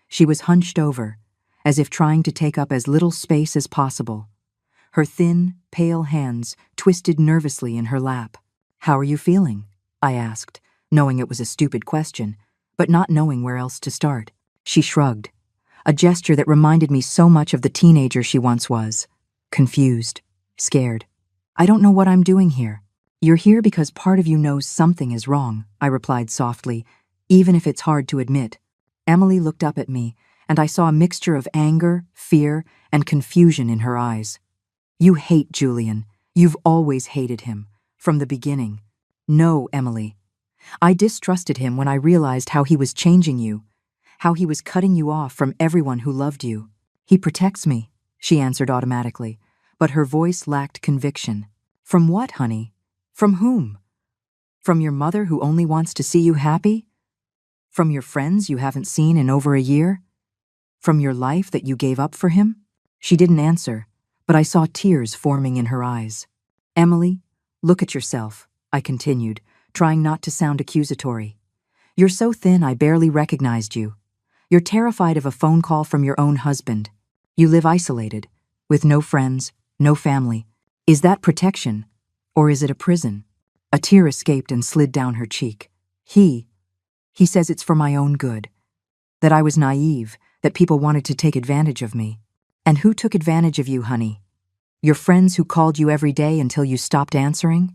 She was hunched over, as if trying to take up as little space as possible. Her thin, pale hands twisted nervously in her lap. "How are you feeling?" I asked, knowing it was a stupid question, but not knowing where else to start. She shrugged, a gesture that reminded me so much of the teenager she once was. Confused, scared. "I don't know what I'm doing here." "You're here because part of you knows something is wrong," I replied softly, even if it's hard to admit. Emily looked up at me, and I saw a mixture of anger, fear, and confusion in her eyes. "You hate Julian. You've always hated him, from the beginning." "No, Emily. I distrusted him when I realized how he was changing you, how he was cutting you off from everyone who loved you." "He protects me," she answered automatically, but her voice lacked conviction. "From what, honey? From whom? From your mother who only wants to see you happy? From your friends you haven't seen in over a year? From your life that you gave up for him?" She didn't answer, but I saw tears forming in her eyes. "Emily, look at yourself," I continued, trying not to sound accusatory. "You're so thin I barely recognized you. You're terrified of a phone call from your own husband. You live isolated, with no friends, no family. Is that protection, or is it a prison?" A tear escaped and slid down her cheek. He says it's for my own good. That I was naive, that people wanted to take advantage of me. And who took advantage of you, honey? Your friends who called you every day until you stopped answering?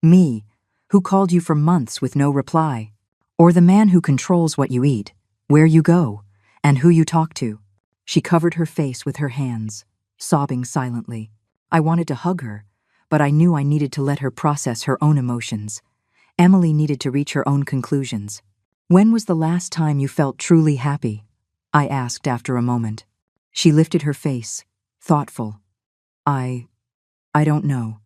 Me, who called you for months with no reply? Or the man who controls what you eat, where you go, and who you talk to? She covered her face with her hands, sobbing silently. I wanted to hug her, but I knew I needed to let her process her own emotions. Emily needed to reach her own conclusions. "When was the last time you felt truly happy?" I asked after a moment. She lifted her face, thoughtful. I don't know.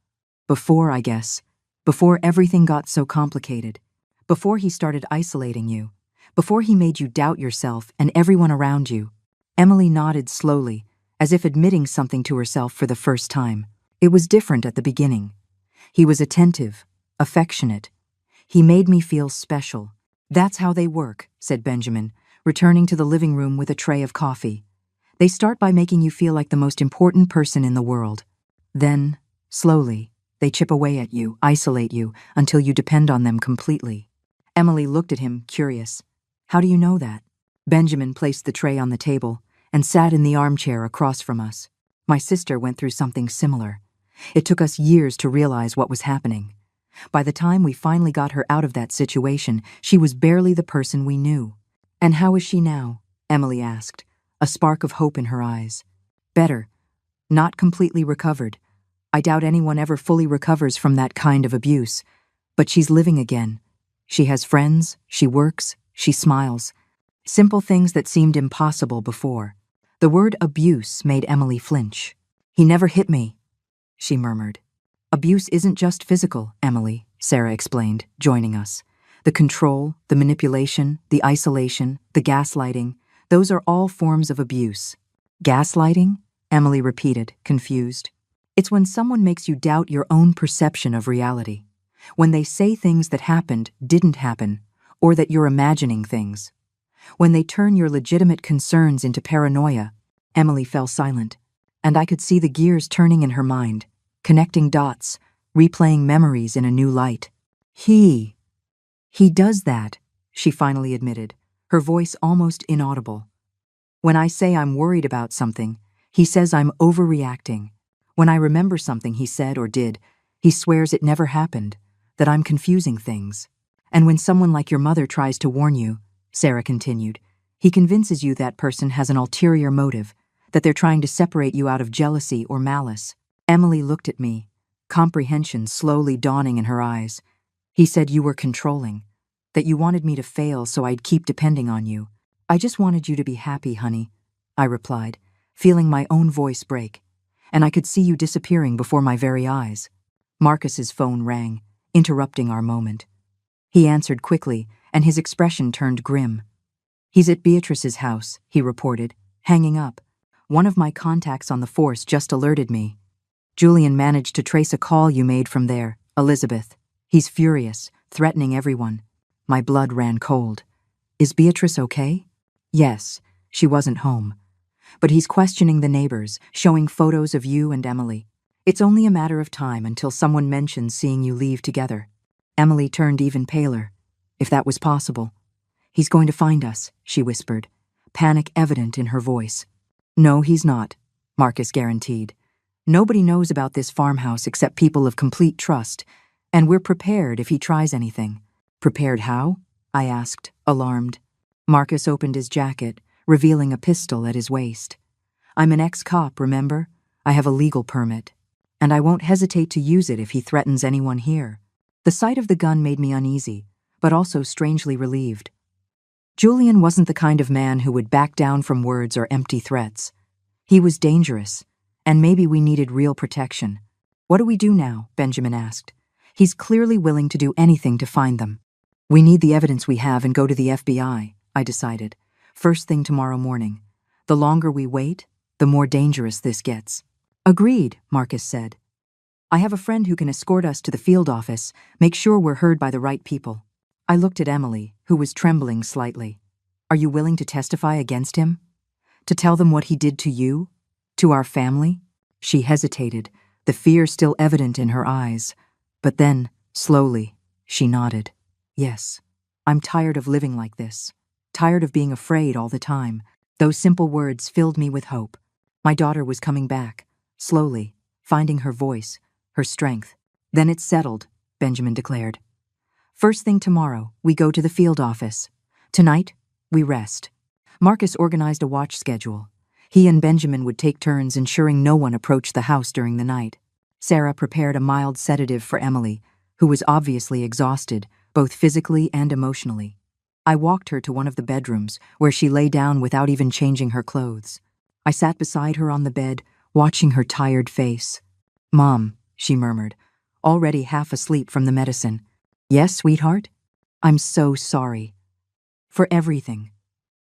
Before, I guess. Before everything got so complicated. Before he started isolating you. Before he made you doubt yourself and everyone around you." Emily nodded slowly, as if admitting something to herself for the first time. "It was different at the beginning. He was attentive, affectionate. He made me feel special." "That's how they work," said Benjamin, returning to the living room with a tray of coffee. "They start by making you feel like the most important person in the world. Then, slowly, they chip away at you, isolate you, until you depend on them completely." Emily looked at him, curious. "How do you know that?" Benjamin placed the tray on the table and sat in the armchair across from us. "My sister went through something similar. It took us years to realize what was happening. By the time we finally got her out of that situation, she was barely the person we knew." "And how is she now?" Emily asked, a spark of hope in her eyes. "Better. Not completely recovered. I doubt anyone ever fully recovers from that kind of abuse. But she's living again. She has friends, she works, she smiles. Simple things that seemed impossible before." The word abuse made Emily flinch. "He never hit me," she murmured. "Abuse isn't just physical, Emily," Sarah explained, joining us. "The control, the manipulation, the isolation, the gaslighting, those are all forms of abuse." "Gaslighting?" Emily repeated, confused. "It's when someone makes you doubt your own perception of reality. When they say things that happened didn't happen, or that you're imagining things. When they turn your legitimate concerns into paranoia." Emily fell silent, and I could see the gears turning in her mind, connecting dots, replaying memories in a new light. He does that," she finally admitted, her voice almost inaudible. "When I say I'm worried about something, he says I'm overreacting. When I remember something he said or did, he swears it never happened, that I'm confusing things. And when someone like your mother tries to warn you," Sarah continued, "he convinces you that person has an ulterior motive, that they're trying to separate you out of jealousy or malice." Emily looked at me, comprehension slowly dawning in her eyes. "He said you were controlling, that you wanted me to fail so I'd keep depending on you. I just wanted you to be happy, honey," I replied, feeling my own voice break. "And I could see you disappearing before my very eyes." Marcus's phone rang, interrupting our moment. He answered quickly, and his expression turned grim. He's at Beatrice's house, he reported, hanging up. One of my contacts on the force just alerted me. Julian managed to trace a call you made from there, Elizabeth. He's furious, threatening everyone. My blood ran cold. Is Beatrice okay? Yes, she wasn't home. But he's questioning the neighbors, showing photos of you and Emily. It's only a matter of time until someone mentions seeing you leave together. Emily turned even paler. If that was possible. He's going to find us, she whispered, panic evident in her voice. No, he's not, Marcus guaranteed. Nobody knows about this farmhouse except people of complete trust, and we're prepared if he tries anything. Prepared how? I asked, alarmed. Marcus opened his jacket, revealing a pistol at his waist. I'm an ex-cop, remember? I have a legal permit, and I won't hesitate to use it if he threatens anyone here. The sight of the gun made me uneasy, but also strangely relieved. Julian wasn't the kind of man who would back down from words or empty threats. He was dangerous, and maybe we needed real protection. What do we do now? Benjamin asked. He's clearly willing to do anything to find them. We need the evidence we have and go to the FBI, I decided. First thing tomorrow morning. The longer we wait, the more dangerous this gets. Agreed, Marcus said. I have a friend who can escort us to the field office, make sure we're heard by the right people. I looked at Emily, who was trembling slightly. Are you willing to testify against him? To tell them what he did to you? To our family? She hesitated, the fear still evident in her eyes. But then, slowly, she nodded. Yes, I'm tired of living like this. Tired of being afraid all the time. Those simple words filled me with hope. My daughter was coming back, slowly, finding her voice, her strength. Then it's settled, Benjamin declared. First thing tomorrow, we go to the field office. Tonight, we rest. Marcus organized a watch schedule. He and Benjamin would take turns ensuring no one approached the house during the night. Sarah prepared a mild sedative for Emily, who was obviously exhausted, both physically and emotionally. I walked her to one of the bedrooms, where she lay down without even changing her clothes. I sat beside her on the bed, watching her tired face. Mom, she murmured, already half asleep from the medicine. Yes, sweetheart? I'm so sorry. For everything.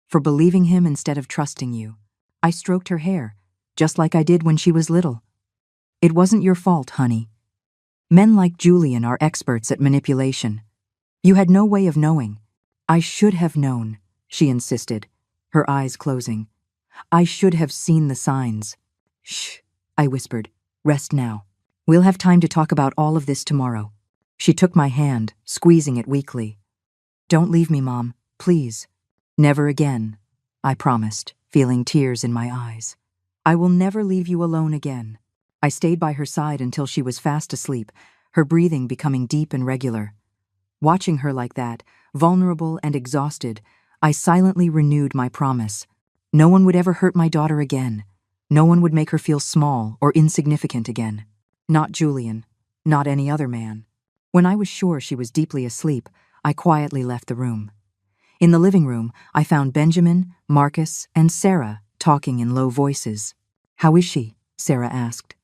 For believing him instead of trusting you. I stroked her hair, just like I did when she was little. It wasn't your fault, honey. Men like Julian are experts at manipulation. You had no way of knowing. I should have known, she insisted, her eyes closing. I should have seen the signs. Shh, I whispered. Rest now. We'll have time to talk about all of this tomorrow. She took my hand, squeezing it weakly. Don't leave me, Mom, please. Never again, I promised, feeling tears in my eyes. I will never leave you alone again. I stayed by her side until she was fast asleep, her breathing becoming deep and regular. Watching her like that, vulnerable and exhausted, I silently renewed my promise. No one would ever hurt my daughter again. No one would make her feel small or insignificant again. Not Julian, not any other man. When I was sure she was deeply asleep, I quietly left the room. In the living room, I found Benjamin, Marcus, and Sarah talking in low voices. How is she? Sarah asked.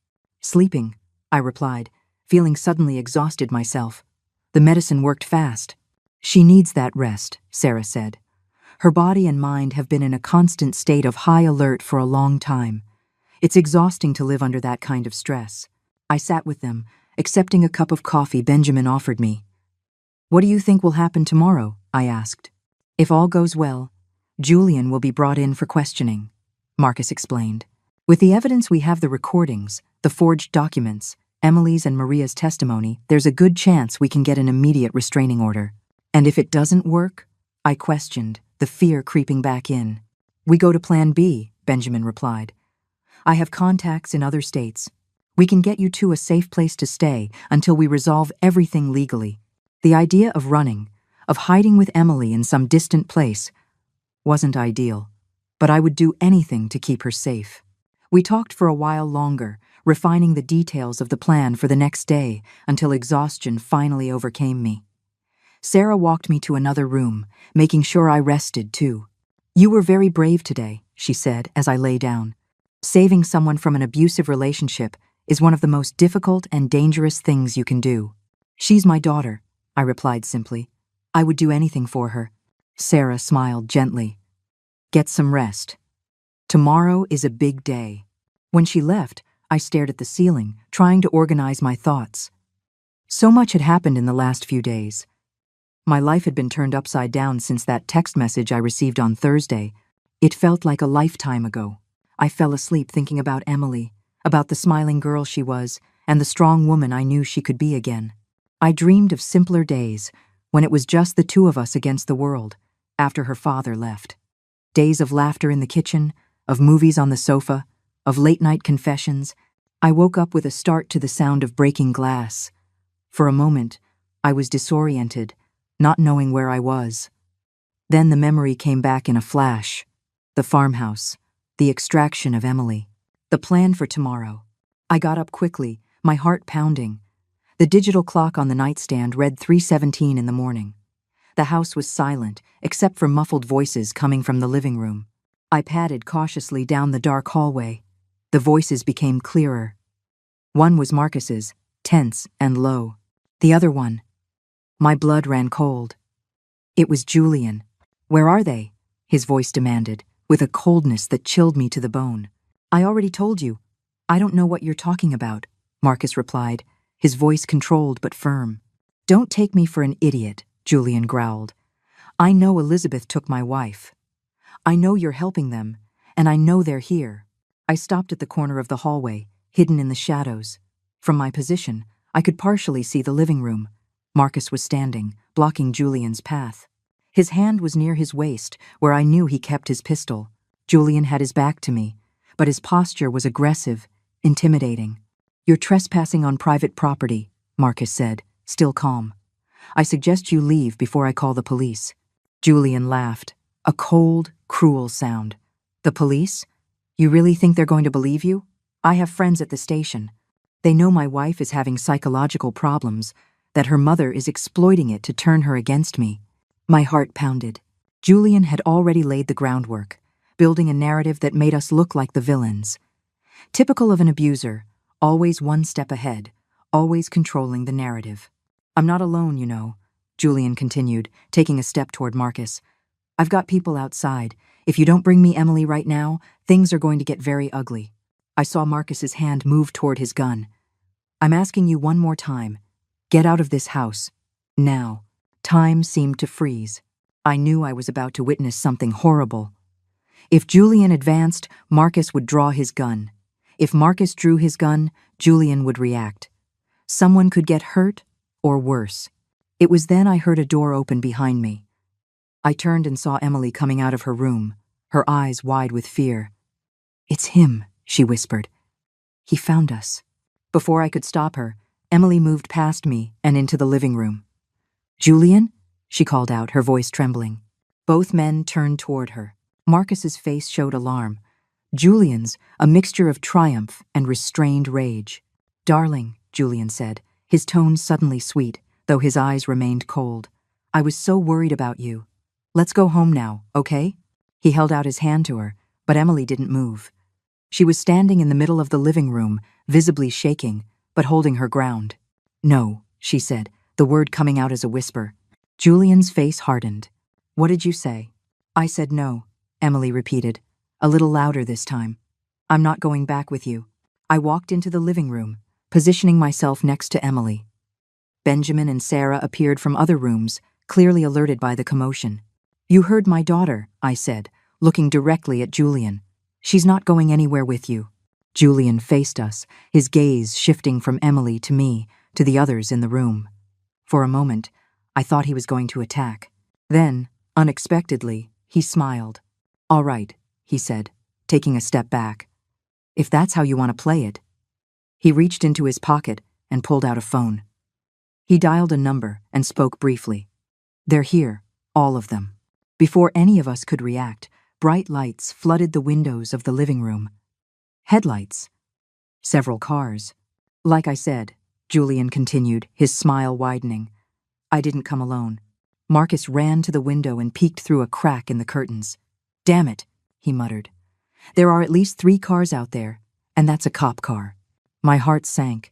Sleeping, I replied, feeling suddenly exhausted myself. The medicine worked fast. She needs that rest, Sarah said. Her body and mind have been in a constant state of high alert for a long time. It's exhausting to live under that kind of stress. I sat with them, accepting a cup of coffee Benjamin offered me. What do you think will happen tomorrow? I asked. If all goes well, Julian will be brought in for questioning, Marcus explained. With the evidence we have, the recordings, the forged documents, Emily's and Maria's testimony, there's a good chance we can get an immediate restraining order. And if it doesn't work? I questioned, the fear creeping back in. We go to Plan B, Benjamin replied. I have contacts in other states. We can get you to a safe place to stay until we resolve everything legally. The idea of running, of hiding with Emily in some distant place, wasn't ideal, but I would do anything to keep her safe. We talked for a while longer, refining the details of the plan for the next day until exhaustion finally overcame me. Sarah walked me to another room, making sure I rested too. You were very brave today, she said as I lay down. Saving someone from an abusive relationship is one of the most difficult and dangerous things you can do. She's my daughter, I replied simply. I would do anything for her. Sarah smiled gently. Get some rest. Tomorrow is a big day. When she left, I stared at the ceiling, trying to organize my thoughts. So much had happened in the last few days. My life had been turned upside down since that text message I received on Thursday. It felt like a lifetime ago. I fell asleep thinking about Emily, about the smiling girl she was, and the strong woman I knew she could be again. I dreamed of simpler days, when it was just the two of us against the world, after her father left. Days of laughter in the kitchen, of movies on the sofa, of late-night confessions. I woke up with a start to the sound of breaking glass. For a moment, I was disoriented, not knowing where I was. Then the memory came back in a flash. The farmhouse, the extraction of Emily, the plan for tomorrow. I got up quickly, my heart pounding. The digital clock on the nightstand read 3:17 in the morning. The house was silent, except for muffled voices coming from the living room. I padded cautiously down the dark hallway. The voices became clearer. One was Marcus's, tense and low. The other one. My blood ran cold. It was Julian. "Where are they?" his voice demanded, with a coldness that chilled me to the bone. "I already told you. I don't know what you're talking about," Marcus replied, his voice controlled but firm. "Don't take me for an idiot," Julian growled. "I know Elizabeth took my wife. I know you're helping them, and I know they're here." I stopped at the corner of the hallway, hidden in the shadows. From my position, I could partially see the living room. Marcus was standing, blocking Julian's path. His hand was near his waist, where I knew he kept his pistol. Julian had his back to me, but his posture was aggressive, intimidating. "You're trespassing on private property," Marcus said, still calm. "I suggest you leave before I call the police." Julian laughed, a cold, cruel sound. "The police? You really think they're going to believe you? I have friends at the station. They know my wife is having psychological problems, that her mother is exploiting it to turn her against me." My heart pounded. Julian had already laid the groundwork, building a narrative that made us look like the villains. Typical of an abuser, always one step ahead, always controlling the narrative. "I'm not alone, you know," Julian continued, taking a step toward Marcus. "I've got people outside. If you don't bring me Emily right now, things are going to get very ugly." I saw Marcus's hand move toward his gun. "I'm asking you one more time. Get out of this house. Now." Time seemed to freeze. I knew I was about to witness something horrible. If Julian advanced, Marcus would draw his gun. If Marcus drew his gun, Julian would react. Someone could get hurt, or worse. It was then I heard a door open behind me. I turned and saw Emily coming out of her room, her eyes wide with fear. "It's him," she whispered. "He found us." Before I could stop her, Emily moved past me and into the living room. "Julian?" she called out, her voice trembling. Both men turned toward her. Marcus's face showed alarm. Julian's, a mixture of triumph and restrained rage. "Darling," Julian said, his tone suddenly sweet, though his eyes remained cold. "I was so worried about you. Let's go home now, okay?" He held out his hand to her, but Emily didn't move. She was standing in the middle of the living room, visibly shaking, but holding her ground. "No," she said, the word coming out as a whisper. Julian's face hardened. "What did you say?" "I said no," Emily repeated, a little louder this time. "I'm not going back with you." I walked into the living room, positioning myself next to Emily. Benjamin and Sarah appeared from other rooms, clearly alerted by the commotion. "You heard my daughter," I said, looking directly at Julian. "She's not going anywhere with you." Julian faced us, his gaze shifting from Emily to me, to the others in the room. For a moment, I thought he was going to attack. Then, unexpectedly, he smiled. "All right," he said, taking a step back. "If that's how you want to play it." He reached into his pocket and pulled out a phone. He dialed a number and spoke briefly. "They're here, all of them." Before any of us could react, bright lights flooded the windows of the living room. Headlights. Several cars. "Like I said," Julian continued, his smile widening, "I didn't come alone." Marcus ran to the window and peeked through a crack in the curtains. "Damn it," he muttered. "There are at least 3 cars out there, and that's a cop car." My heart sank.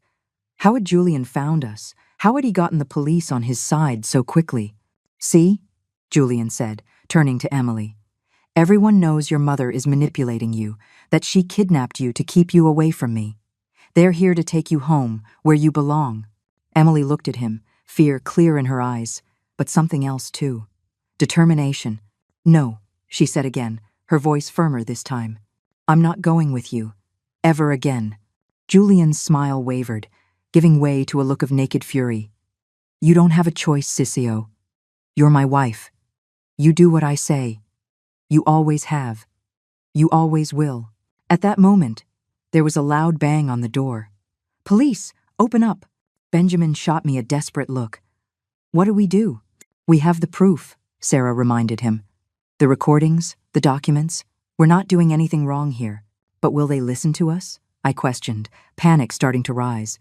How had Julian found us? How had he gotten the police on his side so quickly? "See?" Julian said, turning to Emily. Everyone knows your mother is manipulating you, that she kidnapped you to keep you away from me. They're here to take you home, where you belong." Emily looked at him, fear clear in her eyes, but something else too. Determination. "No," she said again, her voice firmer this time. "I'm not going with you. Ever again." Julian's smile wavered, giving way to a look of naked fury. "You don't have a choice, Sissio. You're my wife. You do what I say. You always have. You always will." At that moment, there was a loud bang on the door. "Police, open up!" Benjamin shot me a desperate look. "What do we do?" "We have the proof," Sarah reminded him. "The recordings, the documents. We're not doing anything wrong here. But will they listen to us?" I questioned, panic starting to rise.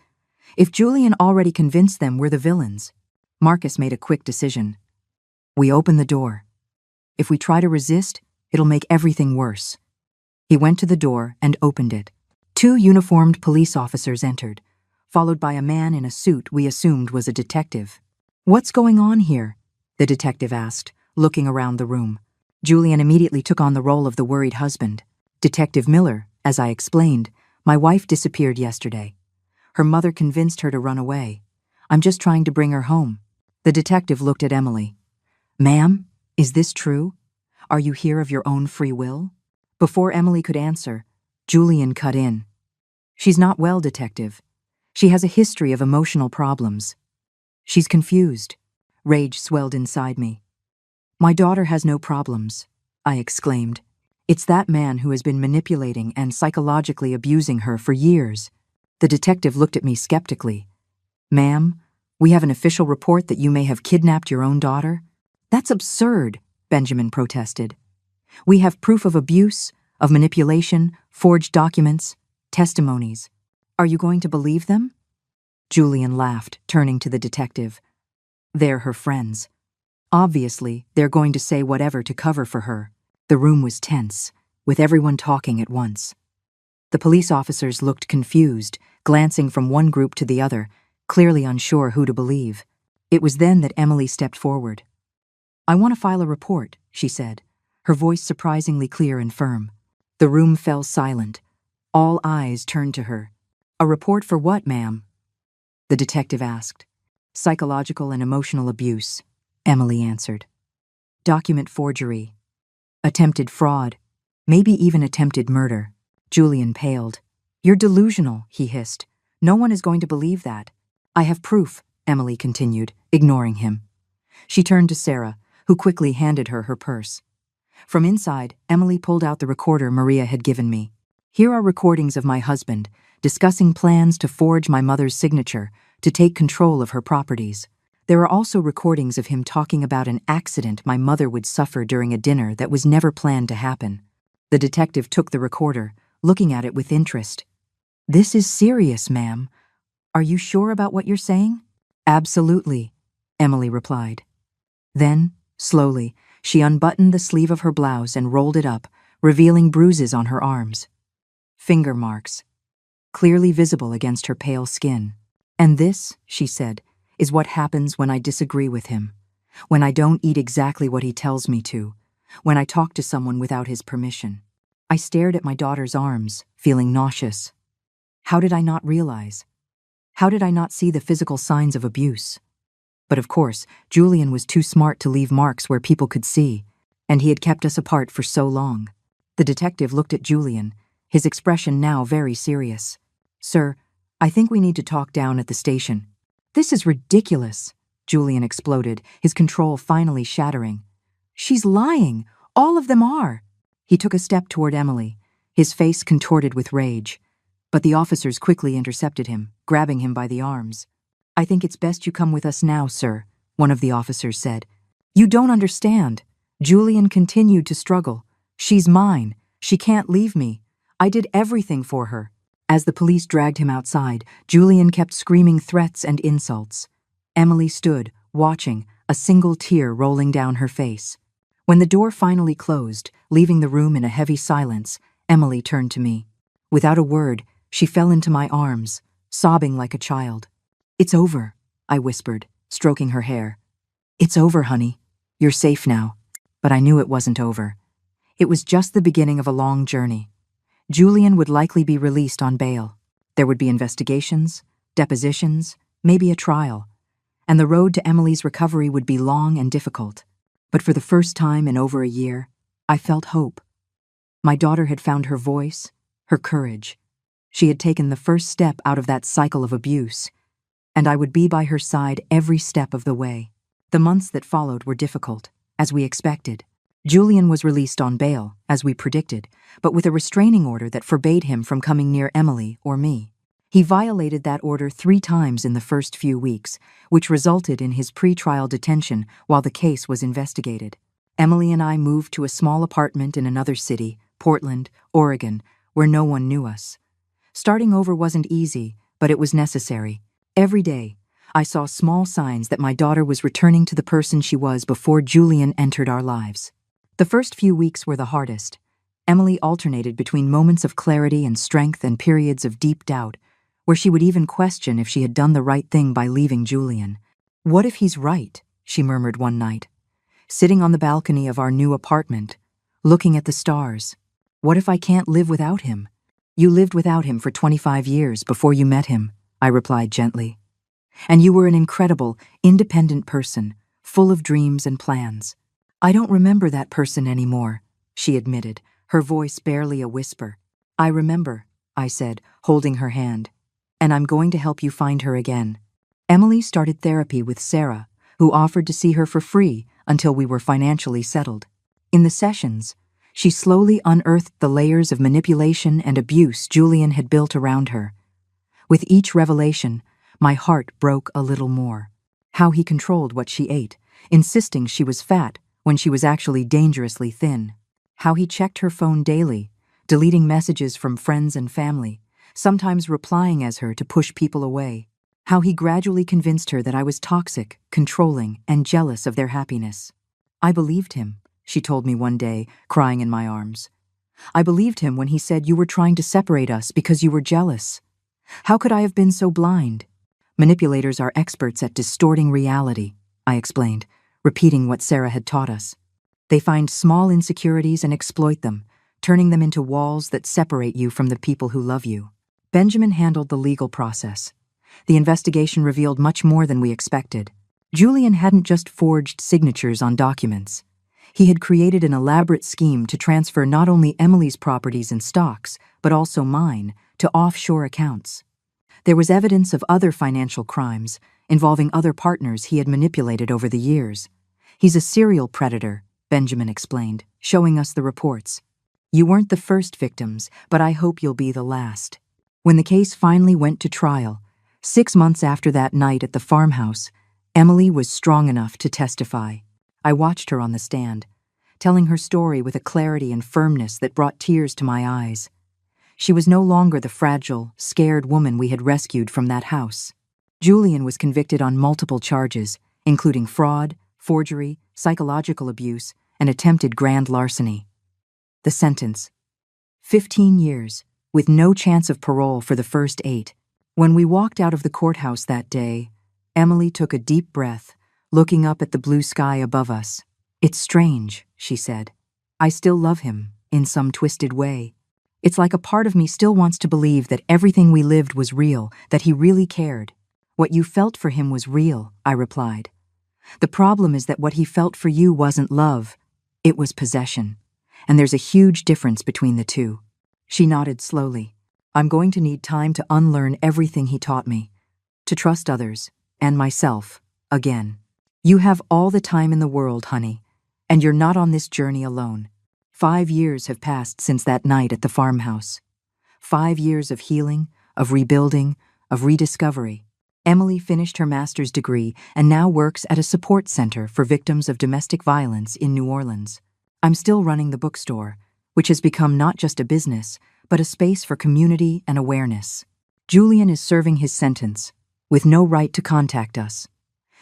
If Julian already convinced them we're the villains. Marcus made a quick decision. "We open the door. If we try to resist, it'll make everything worse." He went to the door and opened it. 2 uniformed police officers entered, followed by a man in a suit we assumed was a detective. "What's going on here?" the detective asked, looking around the room. Julian immediately took on the role of the worried husband. "Detective Miller, as I explained, my wife disappeared yesterday. Her mother convinced her to run away. I'm just trying to bring her home." The detective looked at Emily. "Ma'am, is this true? Are you here of your own free will?" Before Emily could answer, Julian cut in. "She's not well, detective. She has a history of emotional problems. She's confused." Rage swelled inside me. "My daughter has no problems," I exclaimed. "It's that man who has been manipulating and psychologically abusing her for years." The detective looked at me skeptically. "Ma'am, we have an official report that you may have kidnapped your own daughter." "That's absurd," Benjamin protested. "We have proof of abuse, of manipulation, forged documents, testimonies. Are you going to believe them?" Julian laughed, turning to the detective. "They're her friends. Obviously, they're going to say whatever to cover for her." The room was tense, with everyone talking at once. The police officers looked confused, glancing from one group to the other, clearly unsure who to believe. It was then that Emily stepped forward. "I want to file a report," she said, her voice surprisingly clear and firm. The room fell silent. All eyes turned to her. "A report for what, ma'am?" the detective asked. "Psychological and emotional abuse," Emily answered. "Document forgery. Attempted fraud. Maybe even attempted murder." Julian paled. "You're delusional," he hissed. "No one is going to believe that." "I have proof," Emily continued, ignoring him. She turned to Sarah, who quickly handed her purse. From inside, Emily pulled out the recorder Maria had given me. "Here are recordings of my husband, discussing plans to forge my mother's signature, to take control of her properties. There are also recordings of him talking about an accident my mother would suffer during a dinner that was never planned to happen." The detective took the recorder, looking at it with interest. "This is serious, ma'am. Are you sure about what you're saying?" "Absolutely," Emily replied. Then, slowly, she unbuttoned the sleeve of her blouse and rolled it up, revealing bruises on her arms. Finger marks, clearly visible against her pale skin. "And this," she said, "is what happens when I disagree with him. When I don't eat exactly what he tells me to. When I talk to someone without his permission." I stared at my daughter's arms, feeling nauseous. How did I not realize? How did I not see the physical signs of abuse? But of course, Julian was too smart to leave marks where people could see, and he had kept us apart for so long. The detective looked at Julian, his expression now very serious. "Sir, I think we need to talk down at the station." "This is ridiculous," Julian exploded, his control finally shattering. "She's lying. All of them are." He took a step toward Emily, his face contorted with rage. But the officers quickly intercepted him, grabbing him by the arms. "I think it's best you come with us now, sir," one of the officers said. "You don't understand." Julian continued to struggle. "She's mine. She can't leave me. I did everything for her." As the police dragged him outside, Julian kept screaming threats and insults. Emily stood, watching, a single tear rolling down her face. When the door finally closed, leaving the room in a heavy silence, Emily turned to me. Without a word, she fell into my arms, sobbing like a child. "It's over," I whispered, stroking her hair. "It's over, honey. You're safe now." But I knew it wasn't over. It was just the beginning of a long journey. Julian would likely be released on bail. There would be investigations, depositions, maybe a trial, and the road to Emily's recovery would be long and difficult. But for the first time in over a year, I felt hope. My daughter had found her voice, her courage. She had taken the first step out of that cycle of abuse, and I would be by her side every step of the way. The months that followed were difficult, as we expected. Julian was released on bail, as we predicted, but with a restraining order that forbade him from coming near Emily or me. He violated that order 3 times in the first few weeks, which resulted in his pre-trial detention while the case was investigated. Emily and I moved to a small apartment in another city, Portland, Oregon, where no one knew us. Starting over wasn't easy, but it was necessary. Every day, I saw small signs that my daughter was returning to the person she was before Julian entered our lives. The first few weeks were the hardest. Emily alternated between moments of clarity and strength and periods of deep doubt, where she would even question if she had done the right thing by leaving Julian. "What if he's right?" she murmured one night, sitting on the balcony of our new apartment, looking at the stars. "What if I can't live without him?" "You lived without him for 25 years before you met him," I replied gently. "And you were an incredible, independent person, full of dreams and plans." "I don't remember that person anymore," she admitted, her voice barely a whisper. "I remember," I said, holding her hand, "and I'm going to help you find her again." Emily started therapy with Sarah, who offered to see her for free until we were financially settled. In the sessions, she slowly unearthed the layers of manipulation and abuse Julian had built around her. With each revelation, my heart broke a little more. How he controlled what she ate, insisting she was fat when she was actually dangerously thin. How he checked her phone daily, deleting messages from friends and family, sometimes replying as her to push people away. How he gradually convinced her that I was toxic, controlling, and jealous of their happiness. "I believed him," she told me one day, crying in my arms. "I believed him when he said you were trying to separate us because you were jealous. How could I have been so blind?" "Manipulators are experts at distorting reality," I explained, repeating what Sarah had taught us. "They find small insecurities and exploit them, turning them into walls that separate you from the people who love you." Benjamin handled the legal process. The investigation revealed much more than we expected. Julian hadn't just forged signatures on documents. He had created an elaborate scheme to transfer not only Emily's properties and stocks, but also mine, to offshore accounts. There was evidence of other financial crimes involving other partners he had manipulated over the years. "He's a serial predator," Benjamin explained, showing us the reports. "You weren't the first victims, but I hope you'll be the last." When the case finally went to trial, 6 months after that night at the farmhouse, Emily was strong enough to testify. I watched her on the stand, telling her story with a clarity and firmness that brought tears to my eyes. She was no longer the fragile, scared woman we had rescued from that house. Julian was convicted on multiple charges, including fraud, forgery, psychological abuse, and attempted grand larceny. The sentence: 15 years, with no chance of parole for the first 8. When we walked out of the courthouse that day, Emily took a deep breath, looking up at the blue sky above us. "It's strange," she said. "I still love him, in some twisted way. It's like a part of me still wants to believe that everything we lived was real, that he really cared." "What you felt for him was real," I replied. "The problem is that what he felt for you wasn't love, it was possession. And there's a huge difference between the two." She nodded slowly. "I'm going to need time to unlearn everything he taught me, to trust others, and myself, again." "You have all the time in the world, honey, and you're not on this journey alone." 5 years have passed since that night at the farmhouse. 5 years of healing, of rebuilding, of rediscovery. Emily finished her master's degree and now works at a support center for victims of domestic violence in New Orleans. I'm still running the bookstore, which has become not just a business, but a space for community and awareness. Julian is serving his sentence, with no right to contact us.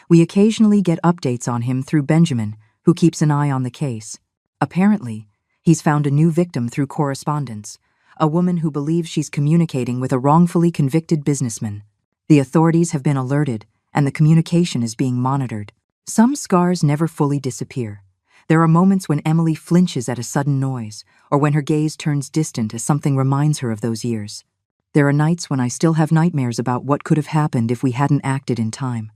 We occasionally get updates on him through Benjamin, who keeps an eye on the case. Apparently, he's found a new victim through correspondence, a woman who believes she's communicating with a wrongfully convicted businessman. The authorities have been alerted, and the communication is being monitored. Some scars never fully disappear. There are moments when Emily flinches at a sudden noise, or when her gaze turns distant as something reminds her of those years. There are nights when I still have nightmares about what could have happened if we hadn't acted in time.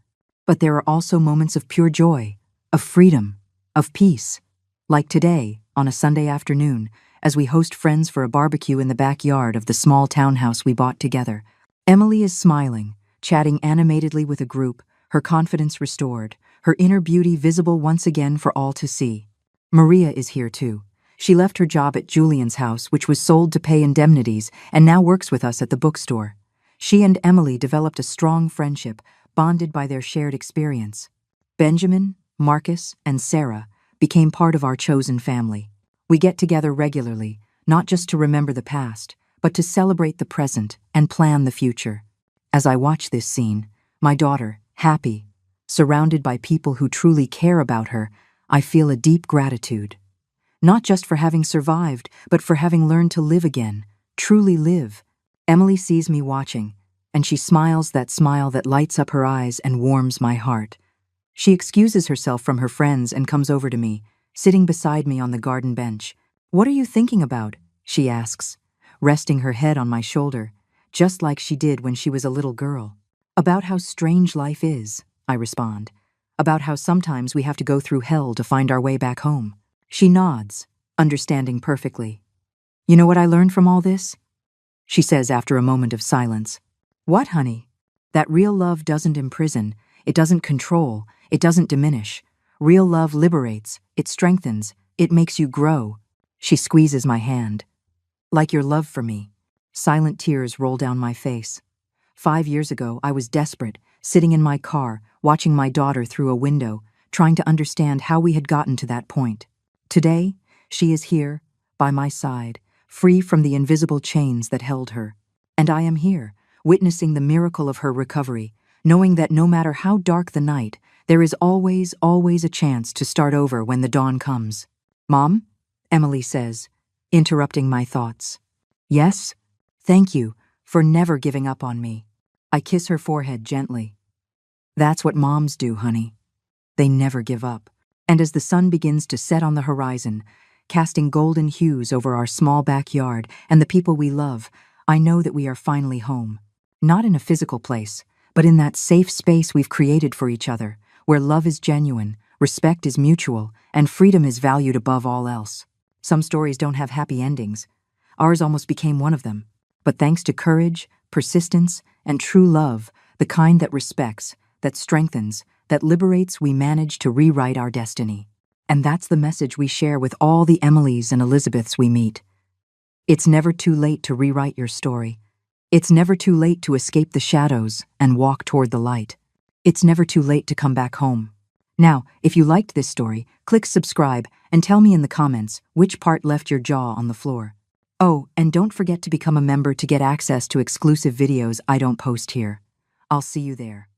But there are also moments of pure joy, of freedom, of peace. Like today, on a Sunday afternoon, as we host friends for a barbecue in the backyard of the small townhouse we bought together. Emily is smiling, chatting animatedly with a group, her confidence restored, her inner beauty visible once again for all to see. Maria is here too. She left her job at Julian's house, which was sold to pay indemnities, and now works with us at the bookstore. She and Emily developed a strong friendship, bonded by their shared experience. Benjamin, Marcus, and Sarah became part of our chosen family. We get together regularly, not just to remember the past, but to celebrate the present and plan the future. As I watch this scene, my daughter, happy, surrounded by people who truly care about her, I feel a deep gratitude. Not just for having survived, but for having learned to live again, truly live. Emily sees me watching, and she smiles that smile that lights up her eyes and warms my heart. She excuses herself from her friends and comes over to me, sitting beside me on the garden bench. "What are you thinking about?" she asks, resting her head on my shoulder, just like she did when she was a little girl. "About how strange life is," I respond. "About how sometimes we have to go through hell to find our way back home." She nods, understanding perfectly. "You know what I learned from all this?" she says after a moment of silence. "What, honey?" "That real love doesn't imprison, it doesn't control, it doesn't diminish. Real love liberates, it strengthens, it makes you grow." She squeezes my hand. "Like your love for me." Silent tears roll down my face. 5 years ago, I was desperate, sitting in my car, watching my daughter through a window, trying to understand how we had gotten to that point. Today, she is here, by my side, free from the invisible chains that held her. And I am here, witnessing the miracle of her recovery, knowing that no matter how dark the night, there is always, always a chance to start over when the dawn comes. "Mom?" Emily says, interrupting my thoughts. "Yes? Thank you for never giving up on me." I kiss her forehead gently. "That's what moms do, honey. They never give up." And as the sun begins to set on the horizon, casting golden hues over our small backyard and the people we love, I know that we are finally home. Not in a physical place, but in that safe space we've created for each other, where love is genuine, respect is mutual, and freedom is valued above all else. Some stories don't have happy endings. Ours almost became one of them. But thanks to courage, persistence, and true love, the kind that respects, that strengthens, that liberates, we manage to rewrite our destiny. And that's the message we share with all the Emilys and Elizabeths we meet. It's never too late to rewrite your story. It's never too late to escape the shadows and walk toward the light. It's never too late to come back home. Now, if you liked this story, click subscribe and tell me in the comments which part left your jaw on the floor. Oh, and don't forget to become a member to get access to exclusive videos I don't post here. I'll see you there.